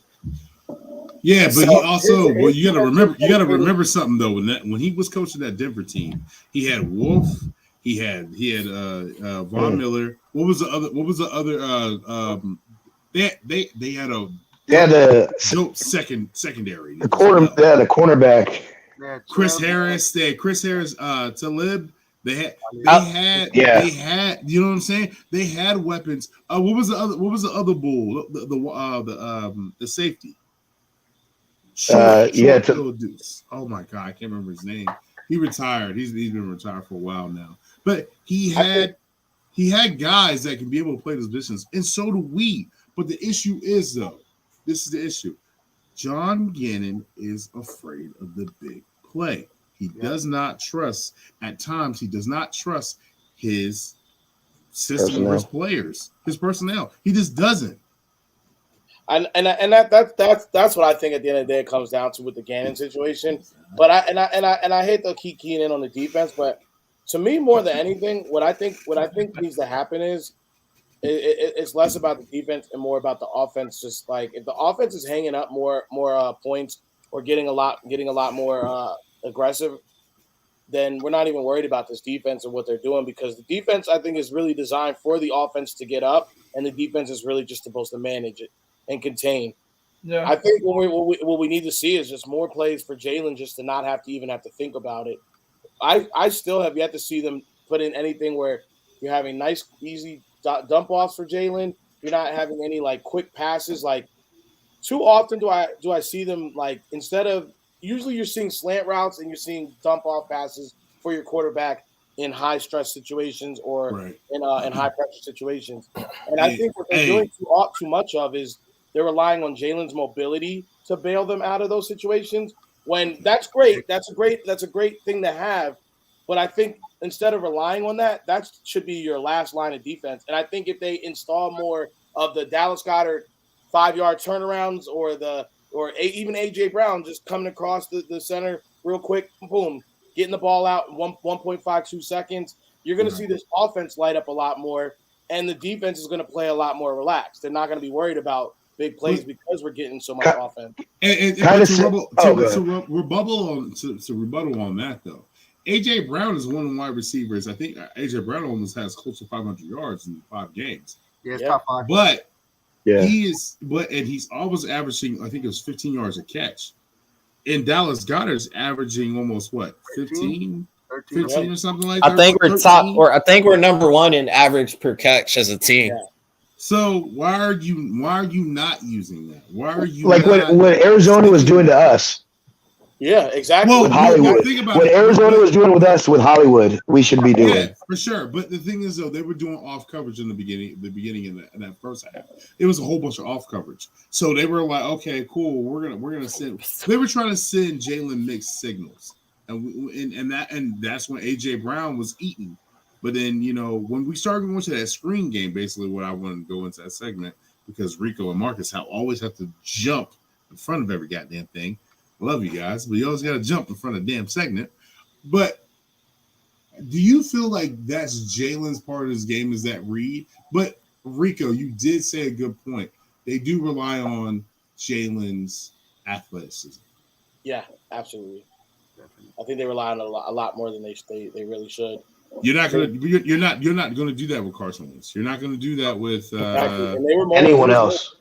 [SPEAKER 1] Yeah, but he also, you gotta remember something though. When he was coaching that Denver team, he had Wolf, he had Von Miller. What was the other? They had a dope secondary.
[SPEAKER 6] The cornerback.
[SPEAKER 1] Chris Harris, Talib. They had, you know what I'm saying? They had weapons. What was the other bull? The safety. Short little deuce. Oh my God, I can't remember his name. He retired. He's been retired for a while now. But he had guys that can be able to play those positions, and so do we. But the issue is, though, this is the issue. John Gannon is afraid of the big play. He does not trust. At times, he does not trust his system or his players, his personnel. He just doesn't.
[SPEAKER 4] And that's what I think at the end of the day it comes down to with the Gannon situation. But I hate to keep keying in on the defense, but to me more than anything, what I think needs to happen is it's less about the defense and more about the offense. Just like if the offense is hanging up more points or getting a lot more aggressive, then we're not even worried about this defense and what they're doing, because the defense I think is really designed for the offense to get up, and the defense is really just supposed to manage it and contain. Yeah, I think what we need to see is just more plays for Jalen, just to not have to think about it. I still have yet to see them put in anything where you're having nice, easy dump offs for Jalen. You're not having any like quick passes. Like too often do I see them like instead of usually you're seeing slant routes and you're seeing dump off passes for your quarterback in high stress situations or in high pressure situations. And I think what they're doing too much of is they're relying on Jalen's mobility to bail them out of those situations. When that's great, that's a great thing to have. But I think instead of relying on that should be your last line of defense. And I think if they install more of the Dallas Goedert 5-yard turnarounds or even AJ Brown just coming across the center real quick, boom, getting the ball out in 1.52 seconds, you're going to see this offense light up a lot more, and the defense is going to play a lot more relaxed. They're not going to be worried about big plays because we're getting so much offense.
[SPEAKER 1] And to rebuttal on that, though, AJ Brown is one of the wide receivers. I think AJ Brown almost has close to 500 yards in 5 games.
[SPEAKER 8] Yeah, it's top 5.
[SPEAKER 1] But he's always averaging, I think it was 15 yards a catch. And Dallas Goedert's averaging almost 15 or something like that.
[SPEAKER 2] I think we're 13? I think we're number 1 in average per catch as a team. Yeah.
[SPEAKER 1] So why are you not using that? Why are you
[SPEAKER 6] like what Arizona was doing to us?
[SPEAKER 4] Yeah, exactly.
[SPEAKER 6] Well, with Hollywood. What Arizona was doing with us with Hollywood, we should be doing.
[SPEAKER 1] Yeah, for sure. But the thing is, though, they were doing off coverage in the beginning in that first half. It was a whole bunch of off coverage. So they were like, okay, cool, we're gonna send. They were trying to send Jalen mixed signals, and that's when AJ Brown was eating. But then, when we started going to that screen game, basically what I wanted to go into that segment, because Rico and Marcus always have to jump in front of every goddamn thing. Love you guys, but you always got to jump in front of the damn segment. But do you feel like that's Jalen's part of his game, is that read? But Rico, you did say a good point. They do rely on Jalen's athleticism.
[SPEAKER 4] Yeah, absolutely. I think they rely on a lot more than they really should.
[SPEAKER 1] You're not gonna do that with Carson Wentz. You're not gonna do that with
[SPEAKER 6] anyone else.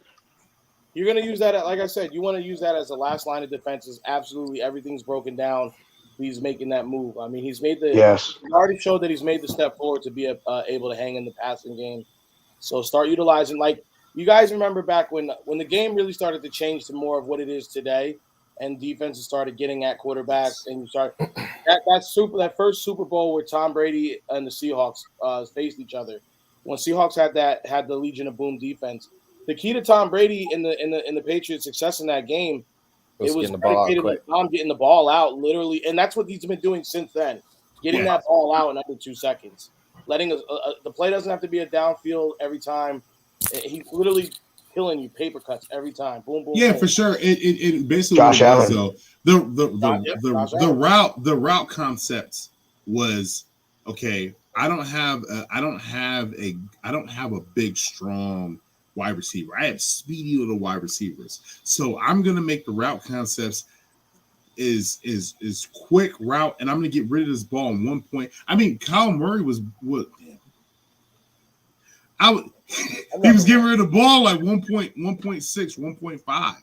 [SPEAKER 4] You're going to use that, like I said, you want to use that as the last line of defenses. Absolutely, everything's broken down. He's making that move. I mean, he already showed that he's made the step forward to be able to hang in the passing game. So start utilizing, like you guys remember back when the game really started to change to more of what it is today, and defenses started getting at quarterbacks, and you start that first Super Bowl where Tom Brady and the Seahawks faced each other. When Seahawks had the Legion of Boom defense. The key to Tom Brady in the Patriots' success in that game, it was predicated on Tom getting the ball out literally, and that's what he's been doing since then, getting that ball out in under 2 seconds, letting the play doesn't have to be a downfield every time. He's literally killing you paper cuts every time. Boom, boom.
[SPEAKER 1] Yeah,
[SPEAKER 4] boom.
[SPEAKER 1] for sure. It basically
[SPEAKER 6] Josh Allen.
[SPEAKER 1] Though the route concept was okay. I don't have a big strong wide receiver. I have speedy little wide receivers. So I'm gonna make the route concepts is quick route, and I'm gonna get rid of this ball in 1 point. I mean, Kyle Murray was what? He was getting rid of the ball like 1.6, 1.5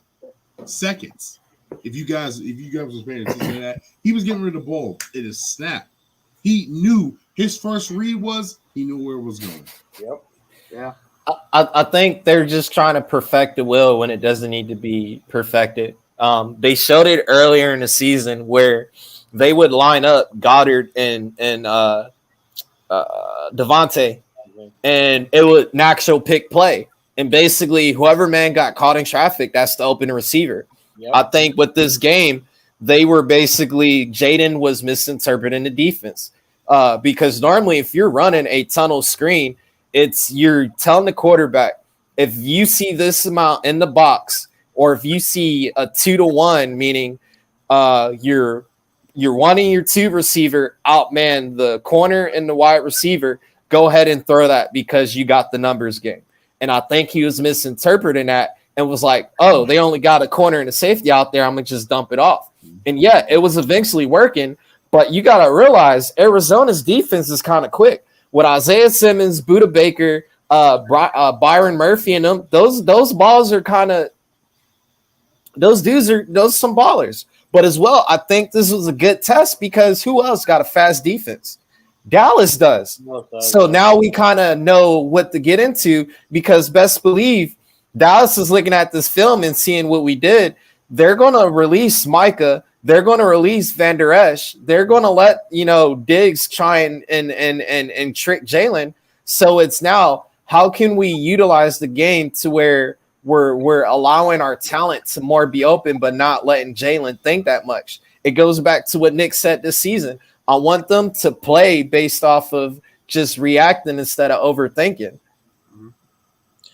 [SPEAKER 1] seconds. If you guys was paying attention to that, he was getting rid of the ball. It is snap. He knew his first read was he knew where it was going.
[SPEAKER 4] Yep.
[SPEAKER 2] Yeah. I think they're just trying to perfect the will when it doesn't need to be perfected. They showed it earlier in the season where they would line up Goddard and Devontae, and it would an actual pick play. And basically, whoever man got caught in traffic, that's the open receiver. Yep. I think with this game, they were basically Jaden was misinterpreting the defense because normally if you're running a tunnel screen, you're telling the quarterback, if you see this amount in the box, or if you see a 2-to-1, meaning you're wanting your 2 receiver outman the corner and the wide receiver, go ahead and throw that because you got the numbers game. And I think he was misinterpreting that and was like, oh, they only got a corner and a safety out there, I'm going to just dump it off. And yeah, it was eventually working, but you got to realize Arizona's defense is kind of quick. With Isaiah Simmons, Buda Baker, Byron Murphy and them, those balls are kind of – those some ballers. But as well, I think this was a good test because who else got a fast defense? Dallas does. So now we kind of know what to get into because best believe Dallas is looking at this film and seeing what we did. They're going to release Micah. They're going to release Van Der Esch. They're going to let, Diggs try and trick Jalen. So it's now, how can we utilize the game to where we're allowing our talent to more be open, but not letting Jalen think that much? It goes back to what Nick said this season. I want them to play based off of just reacting instead of overthinking.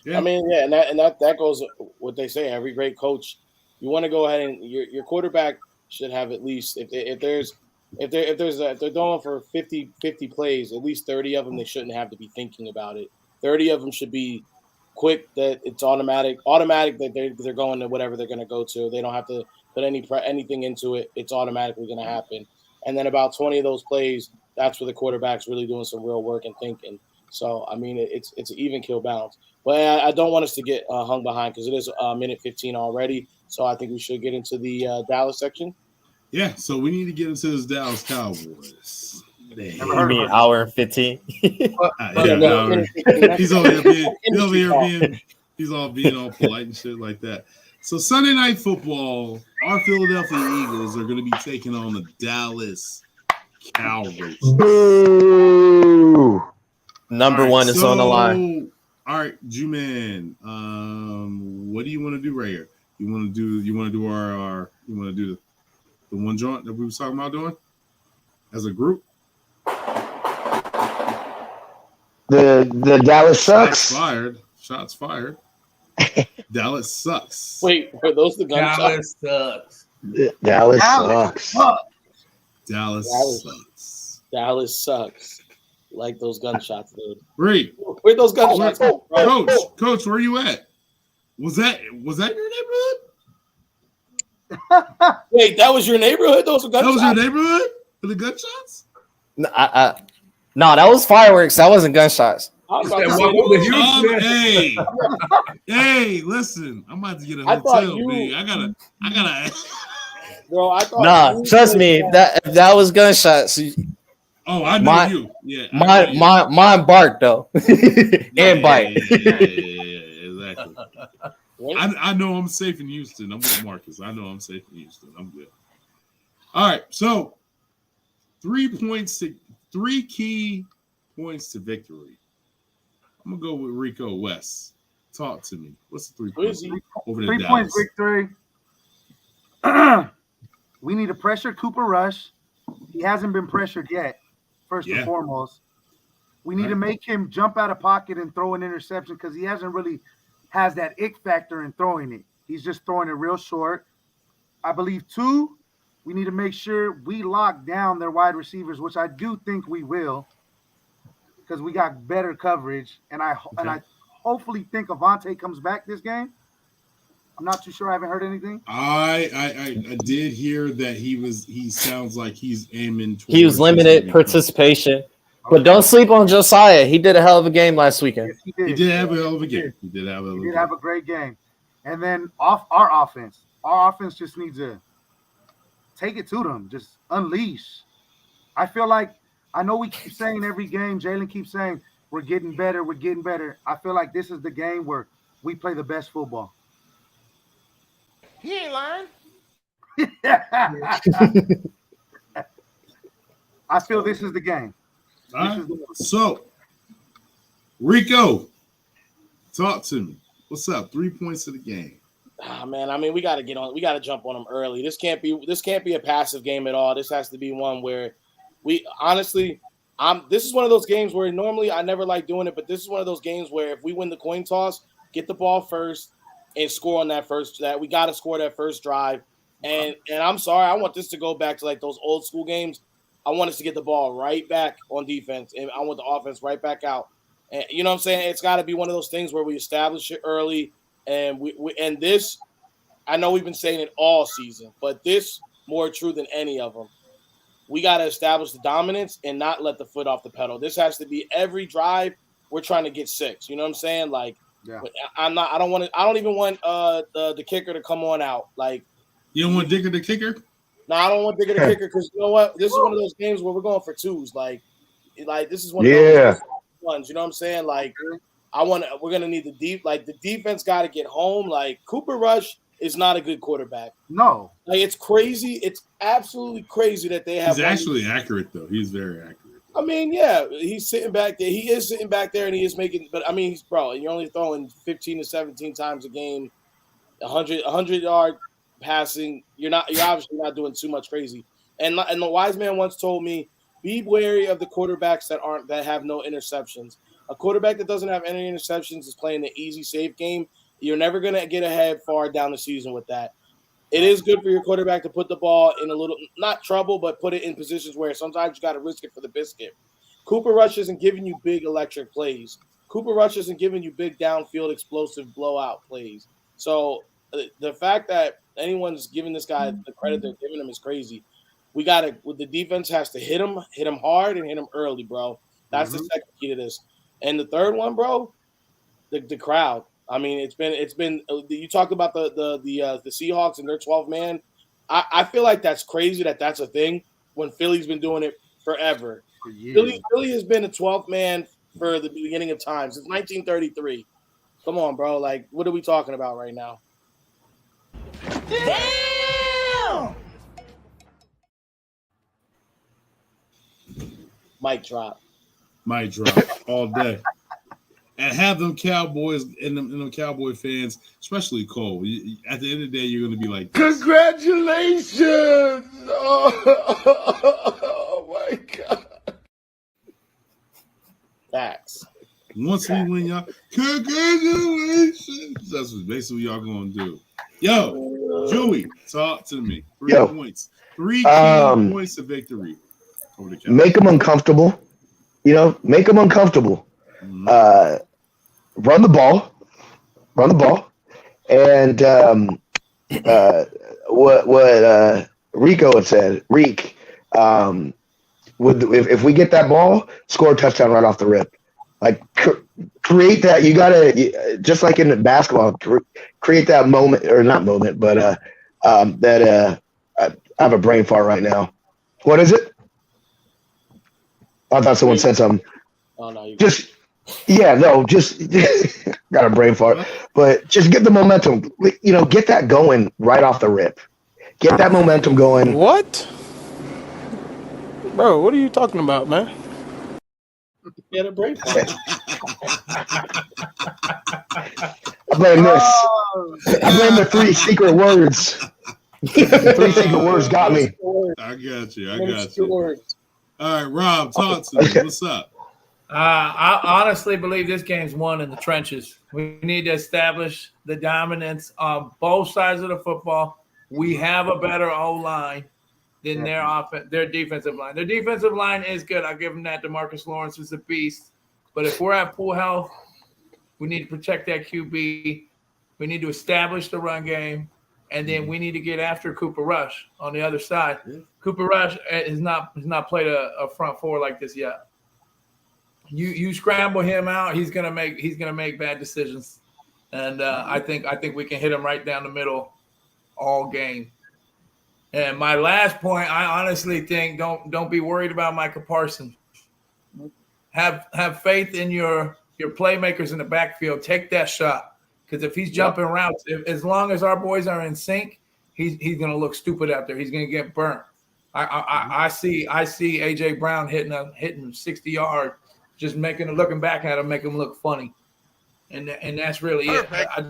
[SPEAKER 4] Yeah. I mean, yeah, and that goes what they say. Every great coach, you want to go ahead and your quarterback should have at least if they're going for 50 plays, at least 30 of them they shouldn't have to be thinking about it. 30 of them should be quick, that it's automatic that they're going to whatever they're going to go to. They don't have to put anything into it. It's automatically going to happen. And then about 20 of those plays, that's where the quarterback's really doing some real work and thinking. So, I mean, it's an even kill balance. But I don't want us to get hung behind because it is minute 15 already. So I think we should get into the Dallas section.
[SPEAKER 1] Yeah, so we need to get into this Dallas Cowboys.
[SPEAKER 2] You mean hour and 15?
[SPEAKER 1] He's all being all polite and shit like that. So Sunday Night Football, our Philadelphia Eagles are going to be taking on the Dallas Cowboys.
[SPEAKER 2] Boo! Number one is on the line.
[SPEAKER 1] All right, Juman, what do you want to do right here? You want to do the one joint that we were talking about doing as a group?
[SPEAKER 6] The Dallas sucks.
[SPEAKER 1] Shots fired. Dallas sucks.
[SPEAKER 4] Wait, are those the gunshots?
[SPEAKER 6] Dallas sucks.
[SPEAKER 1] Dallas sucks.
[SPEAKER 4] Dallas sucks. Like those gunshots, dude.
[SPEAKER 1] Great.
[SPEAKER 4] Where'd those gunshots go?
[SPEAKER 1] Coach, where you at? Was that your neighborhood?
[SPEAKER 4] Wait, that was your neighborhood? Those were gunshots?
[SPEAKER 1] That was your neighborhood for the gunshots?
[SPEAKER 2] No, that was fireworks. That wasn't gunshots.
[SPEAKER 1] Hey, listen, I'm about to get a hotel, B. I gotta.
[SPEAKER 4] Bro, I thought.
[SPEAKER 2] Trust me, if that was gunshots.
[SPEAKER 1] Oh, I know you. Yeah,
[SPEAKER 2] mine barked though, and bite.
[SPEAKER 1] Yeah, exactly. I know I'm safe in Houston. I'm with Marcus. I know I'm safe in Houston. I'm good. All right, so 3 key points to victory. I'm gonna go with Rico West. Talk to me. What's the 3 points over the
[SPEAKER 8] 3
[SPEAKER 1] Dallas?
[SPEAKER 8] points victory. We need to pressure Cooper Rush. He hasn't been pressured yet. First and foremost, we need to make him jump out of pocket and throw an interception because he hasn't really has that ick factor in throwing it. He's just throwing it real short. I believe 2, we need to make sure we lock down their wide receivers, which I do think we will, because we got better coverage. And I hopefully think Avante comes back this game. I'm not too sure. I haven't heard anything.
[SPEAKER 1] I did hear that he sounds like he's aiming towards.
[SPEAKER 2] He was limited participation. Okay. But don't sleep on Josiah. He did a hell of a game last weekend.
[SPEAKER 8] Yes, he did.
[SPEAKER 1] He did have a hell of a game.
[SPEAKER 8] He did have a great game. And then our offense just needs to take it to them. Just unleash. I feel like, I know we keep saying every game, Jalen keeps saying, we're getting better. I feel like this is the game where we play the best football.
[SPEAKER 10] He ain't lying.
[SPEAKER 8] I feel this is the game.
[SPEAKER 1] All right. So, Rico, talk to me. What's up? 3 points of the game.
[SPEAKER 4] Man, I mean, we got to jump on them early. This can't be a passive game at all. This has to be one where we honestly, this is one of those games where normally I never like doing it, but this is one of those games where if we win the coin toss, get the ball first and score on that we got to score that first drive. And I'm sorry, I want this to go back to like those old school games. I want us to get the ball right back on defense, and I want the offense right back out. And you know what I'm saying? It's got to be one of those things where we establish it early. And and this, I know we've been saying it all season, but this more true than any of them. We got to establish the dominance and not let the foot off the pedal. This has to be every drive. We're trying to get 6. You know what I'm saying? Like, yeah. I don't even want the kicker to come on out. Like,
[SPEAKER 1] you don't want Dicker the kicker?
[SPEAKER 4] No, I don't want Dicker the kicker because you know what? This is one of those games where we're going for 2s. Like this is one of those ones. You know what I'm saying? Like. We're gonna need the defense got to get home. Like Cooper Rush is not a good quarterback.
[SPEAKER 8] No,
[SPEAKER 4] like it's crazy. It's absolutely crazy that they have.
[SPEAKER 1] He's actually accurate though. He's very accurate.
[SPEAKER 4] I mean, yeah, he's sitting back there. He is sitting back there, and he is making. But I mean, you're only throwing 15 to 17 times a game, 100-yard passing. You're obviously not doing too much crazy. And the wise man once told me, be wary of the quarterbacks that have no interceptions. A quarterback that doesn't have any interceptions is playing the easy, safe game. You're never going to get ahead far down the season with that. It is good for your quarterback to put the ball in a little, not trouble, but put it in positions where sometimes you got to risk it for the biscuit. Cooper Rush isn't giving you big electric plays. Cooper Rush isn't giving you big downfield explosive blowout plays. So the fact that anyone's giving this guy the credit they're giving him is crazy. The defense has to hit him hard and hit him early, bro. That's the second key to this. And the third one, bro, the crowd. I mean, it's been. You talked about the Seahawks and their 12-man. I feel like that's crazy that's a thing when Philly's been doing it forever. Philly has been a 12th man for the beginning of time since 1933. Come on, bro. Like, what are we talking about right now?
[SPEAKER 3] Damn!
[SPEAKER 4] Mic drop.
[SPEAKER 1] Mic drop all day. And have them Cowboys and them Cowboy fans, especially Cole. At the end of the day, you're going to be like,
[SPEAKER 10] congratulations! Oh my God.
[SPEAKER 4] Facts.
[SPEAKER 1] Once we win, y'all, congratulations. That's basically what y'all going to do. Yo, Jewy, talk to me. 3 points. 3 key points of victory.
[SPEAKER 6] Make them uncomfortable. Make them uncomfortable. Mm-hmm. Run the ball, and what Rico had said. Reek, if we get that ball, score a touchdown right off the rip. Like create that. You gotta just like in basketball, create that moment or not moment, but I have a brain fart right now. What is it? I thought someone said something.
[SPEAKER 4] Oh no!
[SPEAKER 6] Just got a brain fart. But just get the momentum. Get that going right off the rip. Get that momentum going.
[SPEAKER 10] What, bro? What are you talking about, man?
[SPEAKER 4] Get a brain fart.
[SPEAKER 6] I blame this. I blame the 3 secret words. The 3 secret words got me.
[SPEAKER 1] I got you. All right, Rob, talk to me. What's up?
[SPEAKER 7] I honestly believe this game's won in the trenches. We need to establish the dominance on both sides of the football. We have a better O-line than their defensive line. Their defensive line is good. I'll give them that. DeMarcus Lawrence is a beast. But if we're at full health, we need to protect that QB. We need to establish the run game. And then we need to get after Cooper Rush on the other side. Yeah. Cooper Rush has not played a front four like this yet. You scramble him out, he's gonna make bad decisions, and I think we can hit him right down the middle all game. And my last point, I honestly think don't be worried about Micah Parsons. Have faith in your playmakers in the backfield. Take that shot. Because if he's jumping routes, as long as our boys are in sync he's gonna look stupid out there. He's gonna get burnt. I see AJ Brown hitting 60 yards, just looking back at him, make him look funny, and that's really
[SPEAKER 5] Perfect.
[SPEAKER 7] it.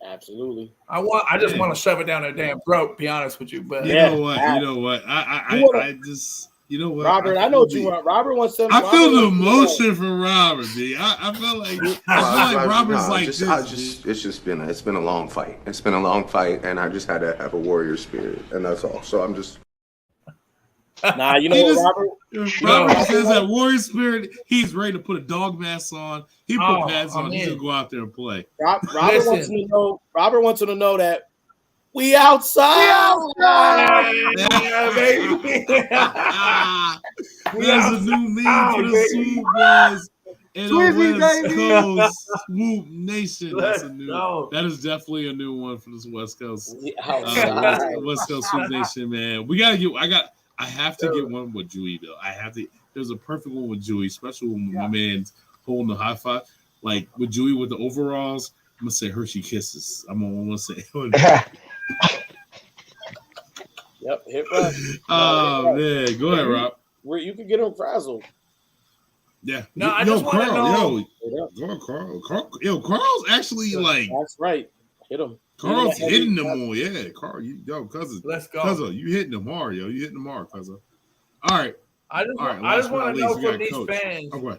[SPEAKER 4] Absolutely.
[SPEAKER 7] I just want to shove it down their damn throat. To be honest with you, but
[SPEAKER 1] you know what? I just. You know what,
[SPEAKER 4] Robert? I know what you want. Robert wants some.
[SPEAKER 1] I feel the emotion for Robert, B. I feel like Robert's like this.
[SPEAKER 11] It's been a long fight. It's been a long fight, and I just had to have a warrior spirit, and that's all. So I'm just.
[SPEAKER 4] Nah, you know what,
[SPEAKER 1] Robert says that warrior spirit. He's ready to put a dog mask on. He put pads on. He's gonna go out there and play.
[SPEAKER 4] Robert wants to know. Robert wants to know that. We outside.
[SPEAKER 7] Yeah, baby.
[SPEAKER 1] There's a new meme for the Swoop Boys in the West Coast Swoop Nation. That's a new. That is definitely a new one for this West Coast. West Coast Swoop Nation, man. We gotta get. I have to get one with Jewy though. I have to. There's a perfect one with Jewy, especially when my man's holding the high five, like with Jewy with the overalls. I'm gonna say Hershey Kisses. I'm gonna say.
[SPEAKER 4] Yep, hit right.
[SPEAKER 1] Oh man, go ahead, Rob.
[SPEAKER 4] Where you can get him frazzled.
[SPEAKER 1] Yeah.
[SPEAKER 7] No, I just want to know.
[SPEAKER 1] Yo, Carl's actually like.
[SPEAKER 4] That's right. Hit him.
[SPEAKER 1] Carl's hitting them all. Yeah, Carl. Cousin.
[SPEAKER 7] Let's go.
[SPEAKER 1] Cousin, you hitting them hard, yo. You hitting them hard, cousin. All right.
[SPEAKER 7] I just want to know from these fans.
[SPEAKER 1] Oh,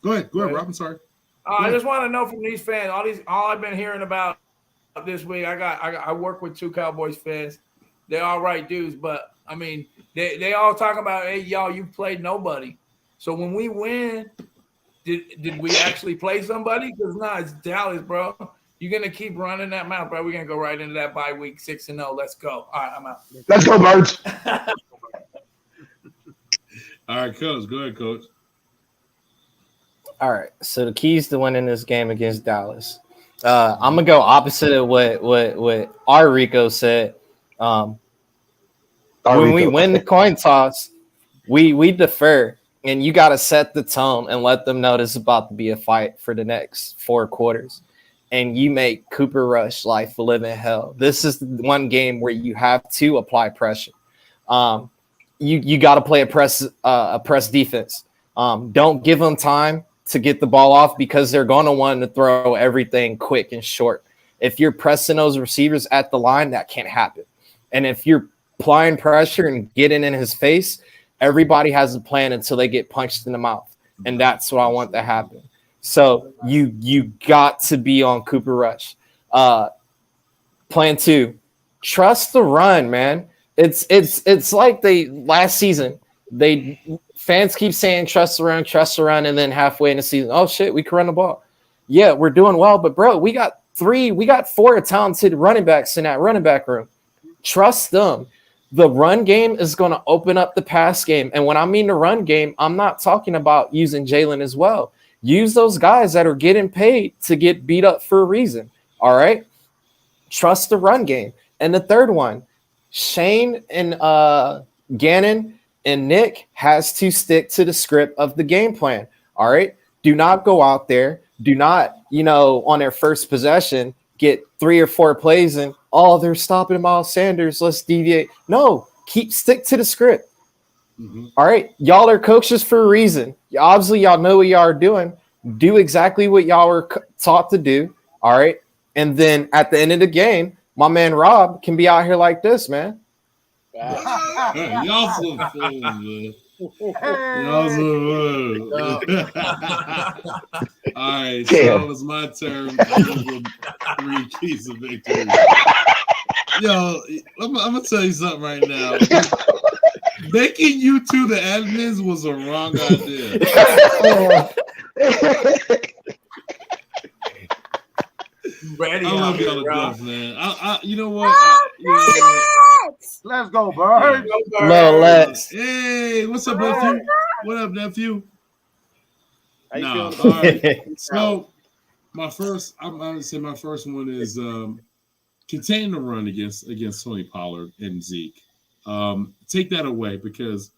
[SPEAKER 1] go ahead, Rob. I'm sorry.
[SPEAKER 7] I just want to know from these fans. All I've been hearing about this week. I work with 2 Cowboys fans. They're all right dudes, but I mean, they all talk about, hey, y'all, you played nobody. So when we win, did we actually play somebody? Because it's Dallas, bro. You're gonna keep running that mouth, bro. We're gonna go right into that bye week 6-0. Let's go. All right, I'm out.
[SPEAKER 6] Let's go, Birds.
[SPEAKER 1] All right, Coach. Go ahead, Coach.
[SPEAKER 2] All right. So the keys to winning this game against Dallas. I'm gonna go opposite of what our Rico said. When we win the coin toss, we defer, and you got to set the tone and let them know this is about to be a fight for the next 4 quarters. And you make Cooper Rush life live in hell. This is the one game where you have to apply pressure. You got to play a press defense. Don't give them time to get the ball off because they're going to want to throw everything quick and short. If you're pressing those receivers at the line, that can't happen. And if you're applying pressure and getting in his face, everybody has a plan until they get punched in the mouth. And that's what I want to happen. So you got to be on Cooper Rush. Plan 2, trust the run, man. It's like last season. Fans keep saying trust the run, and then halfway in the season, oh shit, we can run the ball. Yeah, we're doing well, but bro, we got 4 talented running backs in that running back room. Trust them. The run game is going to open up the pass game. And when I mean the run game, I'm not talking about using Jalen as well. Use those guys that are getting paid to get beat up for a reason. All right. Trust the run game. And the third one, Shane and Gannon and Nick has to stick to the script of the game plan. All right. Do not go out there. Do not, on their first possession, get 3 or 4 plays and, they're stopping Miles Sanders. Let's deviate. No, stick to the script. Mm-hmm. All right. Y'all are coaches for a reason. Obviously, y'all know what y'all are doing. Do exactly what y'all were taught to do. All right. And then at the end of the game, my man Rob can be out here like this, man.
[SPEAKER 1] Y'all so cool, man. Y'all so all right, so it's my turn. 3 keys of victory. Yo, I'm gonna tell you something right now. Making you 2 the admins was a wrong idea. I love y'all to death, man. You know what?
[SPEAKER 8] Let's go, Bird.
[SPEAKER 2] No, let's.
[SPEAKER 1] Hey, what's up, nephew? What up, nephew? All right. So I'm gonna say my first one is contain the run against Tony Pollard and Zeke. Take that away because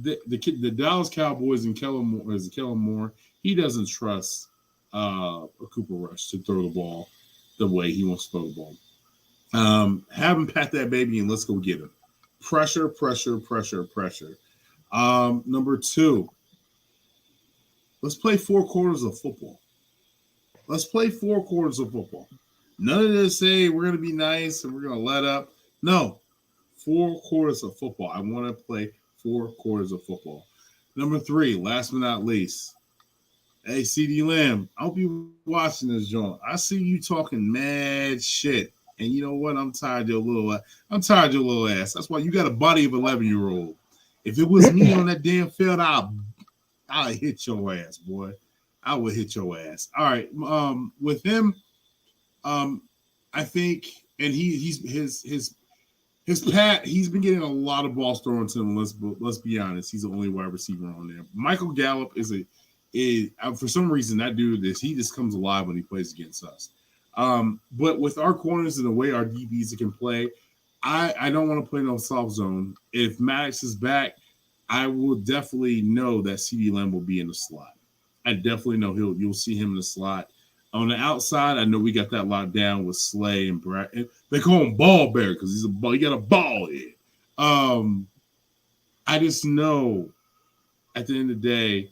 [SPEAKER 1] the Dallas Cowboys and Kellen Moore, he doesn't trust Cooper Rush to throw the ball the way he wants to throw the ball. Have him pat that baby and let's go get him. Pressure. Number 2, let's play 4 quarters of football. None of this, hey, we're going to be nice and we're going to let up. No, 4 quarters of football. I want to play 4 quarters of football. Number 3, last but not least, hey, CD Lamb, I hope you're watching this, John. I see you talking mad shit. And you know what? I'm tired of your little ass. That's why you got a body of 11-year-old. If it was me on that damn field, I'll hit your ass, boy. I would hit your ass. All right. With him, I think, and he's been getting a lot of balls thrown to him. Let's be honest. He's the only wide receiver on there. Michael Gallup is for some reason that dude he just comes alive when he plays against us. But with our corners and the way our DBs can play, I don't want to play no soft zone. If Maddox is back, I will definitely know that CeeDee Lamb will be in the slot. I definitely know you'll see him in the slot. On the outside, I know we got that locked down with Slay and Brad. They call him Ball Bear because he got a ball head. I just know at the end of the day,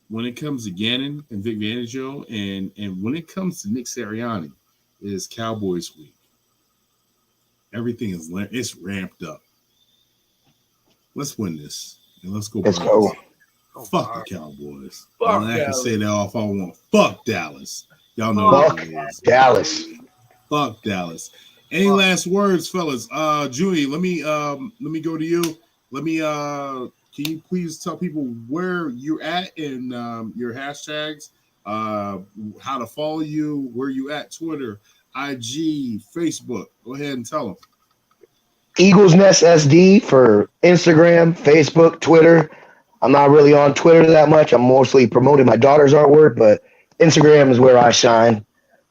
[SPEAKER 1] when it comes to Gannon and Vic Fangio, and when it comes to Nick Sirianni, it is Cowboys week. Everything it's ramped up. Let's win this and let's go.
[SPEAKER 6] Let's go.
[SPEAKER 1] Fuck the Cowboys.
[SPEAKER 7] I
[SPEAKER 1] can say that off I want. Fuck Dallas. Y'all know what it is.
[SPEAKER 6] Dallas.
[SPEAKER 1] Fuck Dallas. Any last words, fellas? Julie, let me go to you. Can you please tell people where you're at and your hashtags, how to follow you, where you at, Twitter, IG, Facebook. Go ahead and tell them.
[SPEAKER 6] Eagles Nest SD for Instagram, Facebook, Twitter. I'm not really on Twitter that much. I'm mostly promoting my daughter's artwork, but Instagram is where I shine.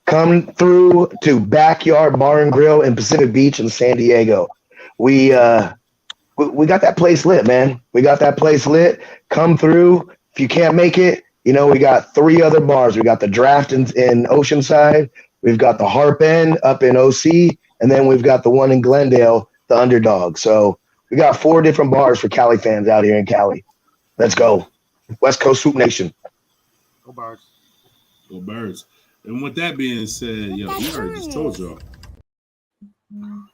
[SPEAKER 6] Come through to Backyard Bar and Grill in Pacific Beach in San Diego. We got that place lit, man. We got that place lit. Come through. If you can't make it, we got 3 other bars. We got the Draft in Oceanside. We've got the Harp End up in OC, and then we've got the one in Glendale, the Underdog. So we got 4 different bars for Cali fans out here in Cali. Let's go. West Coast Swoop Nation.
[SPEAKER 8] Go Birds.
[SPEAKER 1] Go Birds. And with that being said, we already just told y'all. You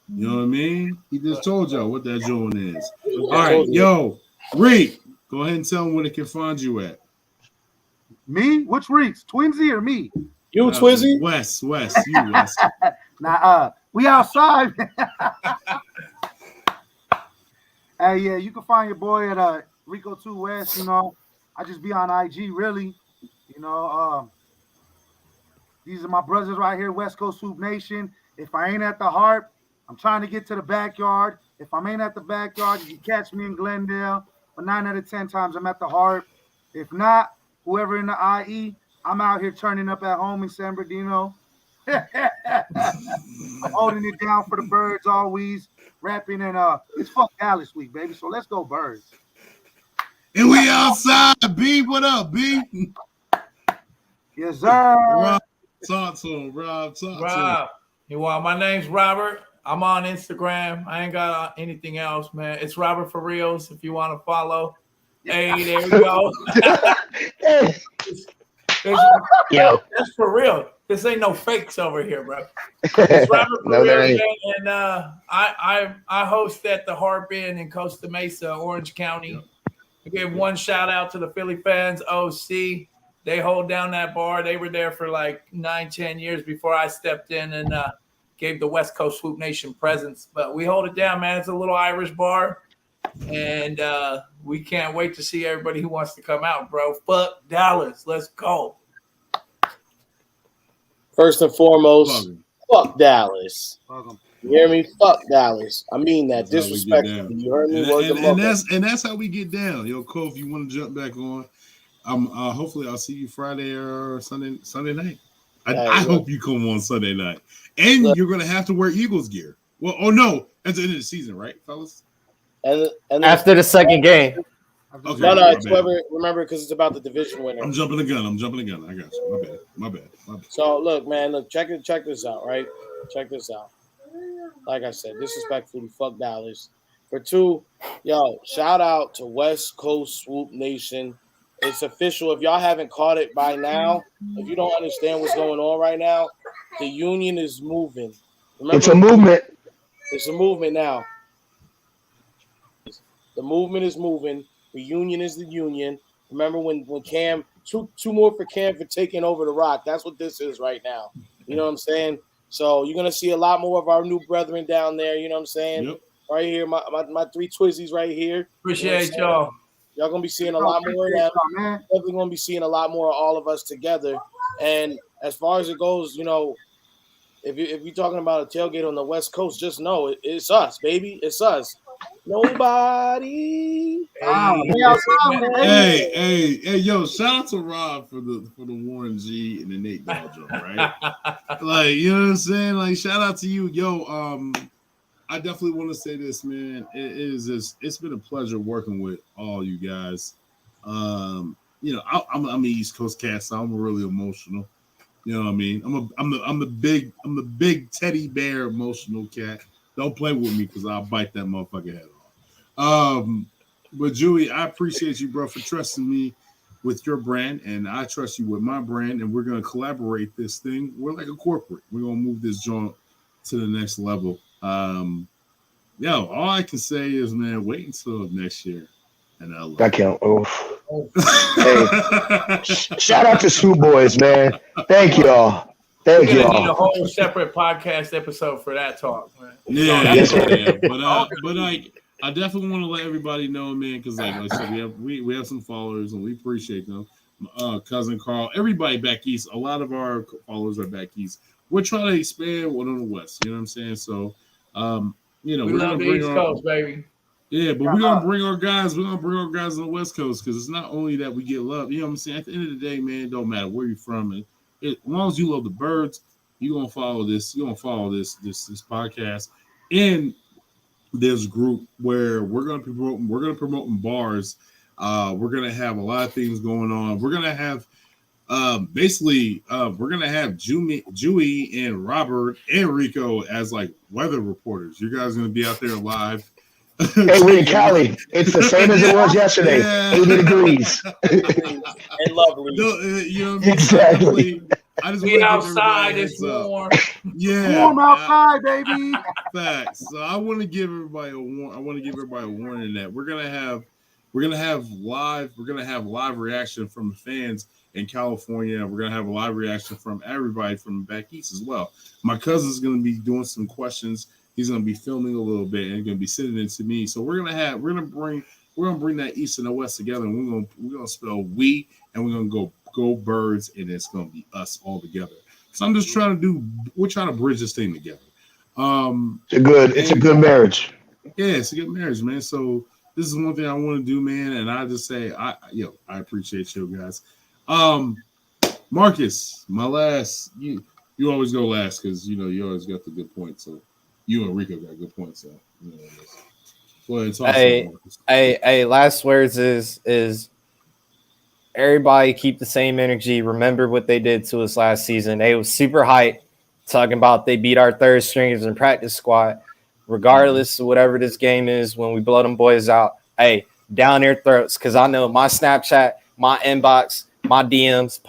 [SPEAKER 1] know what I mean? He just told y'all what that joint is. All right, yo, Reek, go ahead and tell them where they can find you at.
[SPEAKER 8] Me? Which Reeks? Twinsy or me?
[SPEAKER 4] You, Twizzy?
[SPEAKER 1] West. You, West.
[SPEAKER 8] We outside. Hey, yeah, you can find your boy at Rico 2 West. I just be on IG, really. These are my brothers right here, West Coast Swoop Nation. If I ain't at the Harp, I'm trying to get to the backyard. If I ain't at the backyard, you can catch me in Glendale. But 9 out of 10 times I'm at the Harp. If not, whoever in the IE, I'm out here turning up at home in San Bernardino. I'm holding it down for the Birds always. Rapping and it's Fuck Dallas week, baby. So let's go Birds.
[SPEAKER 1] And we outside, B. What up, B?
[SPEAKER 8] Yes, sir.
[SPEAKER 1] Rob, talk to him, Rob. Talk to him.
[SPEAKER 7] My name's Robert. I'm on Instagram. I ain't got anything else, man. It's Robert for Reals if you want to follow. Hey, there we go. That's for real. This ain't no fakes over here, bro. It's Robert for Reals, and I host at the Harp Inn in Costa Mesa, Orange County. I give one shout out to the Philly fans, OC. They hold down that bar. They were there for like 9-10 years before I stepped in and gave the West Coast Swoop Nation presence. But we hold it down, man. It's a little Irish bar. And we can't wait to see everybody who wants to come out, bro. Fuck Dallas. Let's go.
[SPEAKER 4] First and foremost, fuck Dallas. You hear me? Fuck Dallas. I mean that disrespectfully. You heard me?
[SPEAKER 1] And that's how we get down. Yo, Cole, if you want to jump back on, hopefully I'll see you Friday or Sunday night. I hope you come on Sunday night. And you're gonna have to wear Eagles gear. Well, no, at the end of the season, right, fellas?
[SPEAKER 2] And after the second game.
[SPEAKER 1] Okay,
[SPEAKER 4] No, it's whoever. Remember, because it's about the division winner.
[SPEAKER 1] I'm jumping the gun. I got you. My bad.
[SPEAKER 4] So look, man, check this out, right? Check this out. Like I said, disrespectfully, fuck Dallas. For two, yo, shout out to West Coast Swoop Nation. It's official. If y'all haven't caught it by now, if you don't understand what's going on right now, the union is moving. Remember,
[SPEAKER 6] it's a movement.
[SPEAKER 4] It's a movement now. The movement is moving. The union is the union. Remember when Cam, two more for Cam for taking over the Rock. That's what this is right now. You know what I'm saying? So you're going to see a lot more of our new brethren down there. You know what I'm saying?
[SPEAKER 1] Yep.
[SPEAKER 4] Right here, my three Twizzies right here.
[SPEAKER 7] Appreciate y'all.
[SPEAKER 4] Y'all going to be seeing a lot more of that. Definitely going to be seeing a lot more of all of us together. And as far as it goes, you know, if you're talking about a tailgate on the West Coast, just know it's us, baby. It's us. Nobody.
[SPEAKER 1] Hey, yo! Shout out to Rob for the Warren G and the Nate Dogg joke, right? Like, you know what I'm saying? Like, shout out to you, yo. I definitely want to say this, man. It's been a pleasure working with all you guys. You know, I'm an East Coast cat, so I'm really emotional. You know what I mean? I'm the big teddy bear emotional cat. Don't play with me because I'll bite that motherfucker head off. But Julie, I appreciate you, bro, for trusting me with your brand, and I trust you with my brand, and we're gonna collaborate this thing. We're like a corporate. We're gonna move this joint to the next level. Yo, all I can say is, man, wait until next year. And
[SPEAKER 6] I can't. Hey, shout out to Swoop Boys, man. Thank y'all. Thank
[SPEAKER 7] you
[SPEAKER 6] all.
[SPEAKER 7] Need a whole separate podcast episode for that talk, man.
[SPEAKER 1] Yeah. But like, I definitely want to let everybody know, man, because like I said, we have some followers and we appreciate them. Cousin Carl, everybody back east. A lot of our followers are back east. We're trying to expand one on the west. You know what I'm saying? So, you know,
[SPEAKER 7] we love the East Coast, baby.
[SPEAKER 1] Yeah, but we're gonna bring our guys. We're gonna bring our guys on the West Coast because it's not only that we get love. You know what I'm saying? At the end of the day, man, it don't matter where you're from. And as long as you love the birds, you're gonna follow this. You're gonna follow this podcast and this group where we're gonna promote in bars. We're gonna have a lot of things going on. We're gonna have we're gonna have Jewy and Robert and Rico as like weather reporters. You guys are gonna be out there live.
[SPEAKER 6] Hey, we're in Cali. It's the same as it was yesterday. Yeah. 80 degrees.
[SPEAKER 4] And lovely.
[SPEAKER 1] You know what I mean?
[SPEAKER 6] Exactly.
[SPEAKER 1] I just
[SPEAKER 7] be outside. It's warm.
[SPEAKER 1] Yeah.
[SPEAKER 8] Warm outside, baby.
[SPEAKER 1] Facts. So I want to give everybody a warning that we're gonna have live reaction from the fans in California. We're gonna have a live reaction from everybody from back east as well. My cousin's gonna be doing some questions. He's gonna be filming a little bit and gonna be sending it to me. So we're gonna bring that east and the west together, and we're gonna spell we, and we're gonna go birds, and it's gonna be us all together. So we're trying to bridge this thing together.
[SPEAKER 6] It's a good marriage.
[SPEAKER 1] Yeah, it's a good marriage, man. So this is one thing I want to do, man, and I just say I appreciate you guys. Marcus, my last, you always go last because you know you always got the good points. So you and Rico got good points. So you know, go ahead and talk.
[SPEAKER 2] Hey, last words is everybody keep the same energy. Remember what they did to us last season. They was super hyped, talking about they beat our third stringers in practice squad. Regardless of whatever this game is, when we blow them boys out, hey, down their throats. Because I know my Snapchat, my inbox, my DMs,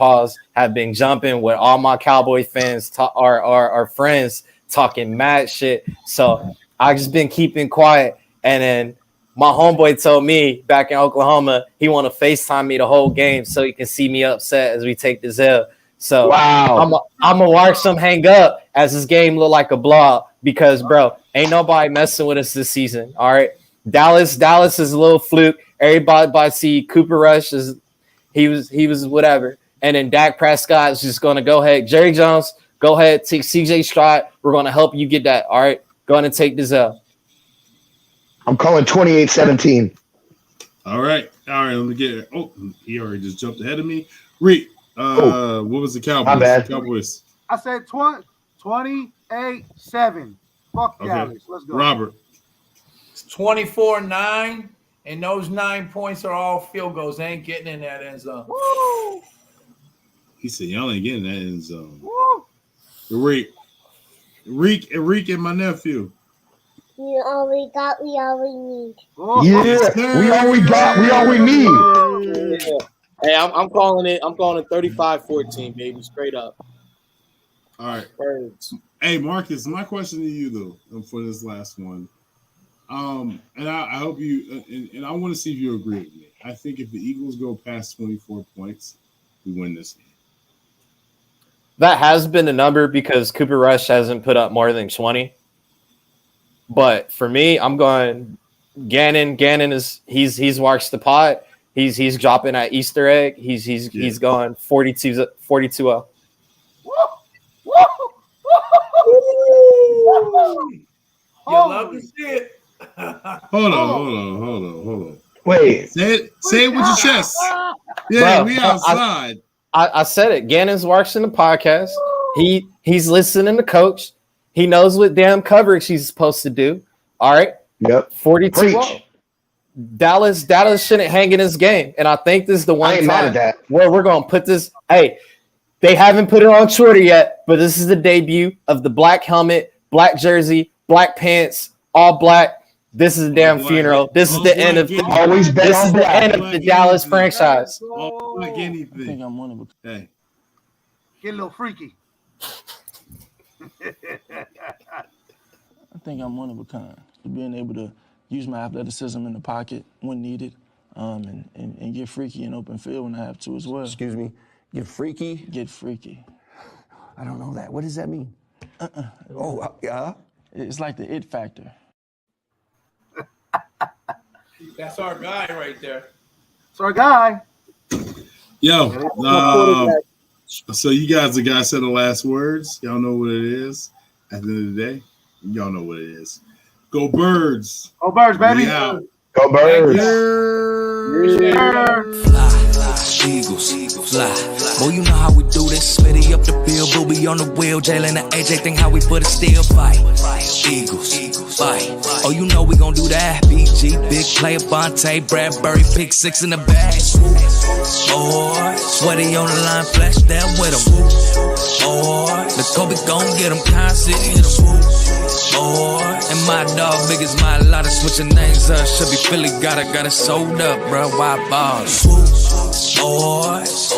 [SPEAKER 2] have been jumping with all my Cowboy fans, our friends talking mad shit. So I just been keeping quiet. And then my homeboy told me back in Oklahoma, he want to FaceTime me the whole game so he can see me upset as we take this L. So wow. I'm going to watch them hang up as this game look like a blowout because, bro, ain't nobody messing with us this season, all right? Dallas is a little fluke. Everybody see Cooper Rush he was whatever. And then Dak Prescott is just going to go ahead. Jerry Jones, go ahead, take CJ Stroud. We're going to help you get that, all right? Go ahead and take this L.
[SPEAKER 6] I'm calling 28-17.
[SPEAKER 1] All right. Let me get it. Oh, he already just jumped ahead of me. Reed, what was the Cowboys?
[SPEAKER 6] My bad.
[SPEAKER 1] Cowboys.
[SPEAKER 8] I said 28-7. Fuck Dallas. Let's go.
[SPEAKER 1] Robert.
[SPEAKER 7] It's 24-9, And those 9 points are all field goals. They ain't getting in that end zone.
[SPEAKER 8] Woo!
[SPEAKER 1] He said, y'all ain't getting that end zone. Reek, and my nephew.
[SPEAKER 12] We all we got, we all we need.
[SPEAKER 6] Yeah, we all we got, we all we need.
[SPEAKER 4] Hey, I'm calling it. I'm calling it 35-14, baby. Straight up.
[SPEAKER 1] All right.
[SPEAKER 4] Birds.
[SPEAKER 1] Hey, Marcus, my question to you though for this last one, and I hope you and I want to see if you agree with me. I think if the Eagles go past 24 points, we win this game.
[SPEAKER 2] That has been a number because Cooper Rush hasn't put up more than 20. But for me, I'm going Gannon. Gannon is he's watched the pot. He's dropping at Easter egg. He's going 42-0.
[SPEAKER 7] You love to see it.
[SPEAKER 1] Hold on.
[SPEAKER 6] Wait.
[SPEAKER 1] Say it with your chest. Yeah,
[SPEAKER 2] Bro,
[SPEAKER 1] we outside.
[SPEAKER 2] I said it. Gannon's watching the podcast. He's listening to Coach. He knows what damn coverage he's supposed to do. All right.
[SPEAKER 6] Yep.
[SPEAKER 2] 42. Dallas shouldn't hang in this game. And I think this is the one time where we're going to put this. Hey, they haven't put it on Twitter yet, but this is the debut of the black helmet, black jersey, black pants, all black. This is a damn funeral. This is the end of the
[SPEAKER 6] always bet
[SPEAKER 2] this
[SPEAKER 6] on
[SPEAKER 2] is the
[SPEAKER 6] black.
[SPEAKER 2] end of the Dallas franchise.
[SPEAKER 1] Like anything.
[SPEAKER 9] I think I'm one of a.
[SPEAKER 1] Hey.
[SPEAKER 8] Get a little freaky.
[SPEAKER 9] I think I'm one of a kind. Being able to use my athleticism in the pocket when needed, and get freaky in open field when I have to as well.
[SPEAKER 13] Excuse me. Get freaky?
[SPEAKER 9] Get freaky.
[SPEAKER 13] I don't know that. What does that mean? Oh, yeah.
[SPEAKER 9] It's like the it factor.
[SPEAKER 7] That's our guy right there.
[SPEAKER 8] It's our guy.
[SPEAKER 1] Yo, so you guys, the guy said the last words. Y'all know what it is. At the end of the day, y'all know what it is. Go Birds.
[SPEAKER 8] Go Birds, baby.
[SPEAKER 1] Yeah.
[SPEAKER 6] Go Birds.
[SPEAKER 3] Eagles, fly. Boy, you know how we do this. Smitty up the bill, Booby on the wheel. Jalen the AJ think how we put it still fight. Eagles, fight. Oh, you know we gon' do that. BG, big player, Bonte, Bradbury, pick 6 in the bag. Boy, sweaty on the line, flash down with him. Boy, the Kobe gon' get him, Constant hit him. Boy, and my dog big as my lot of switching names up. Should be Philly, got it sold up, bro. Why balls? Boys,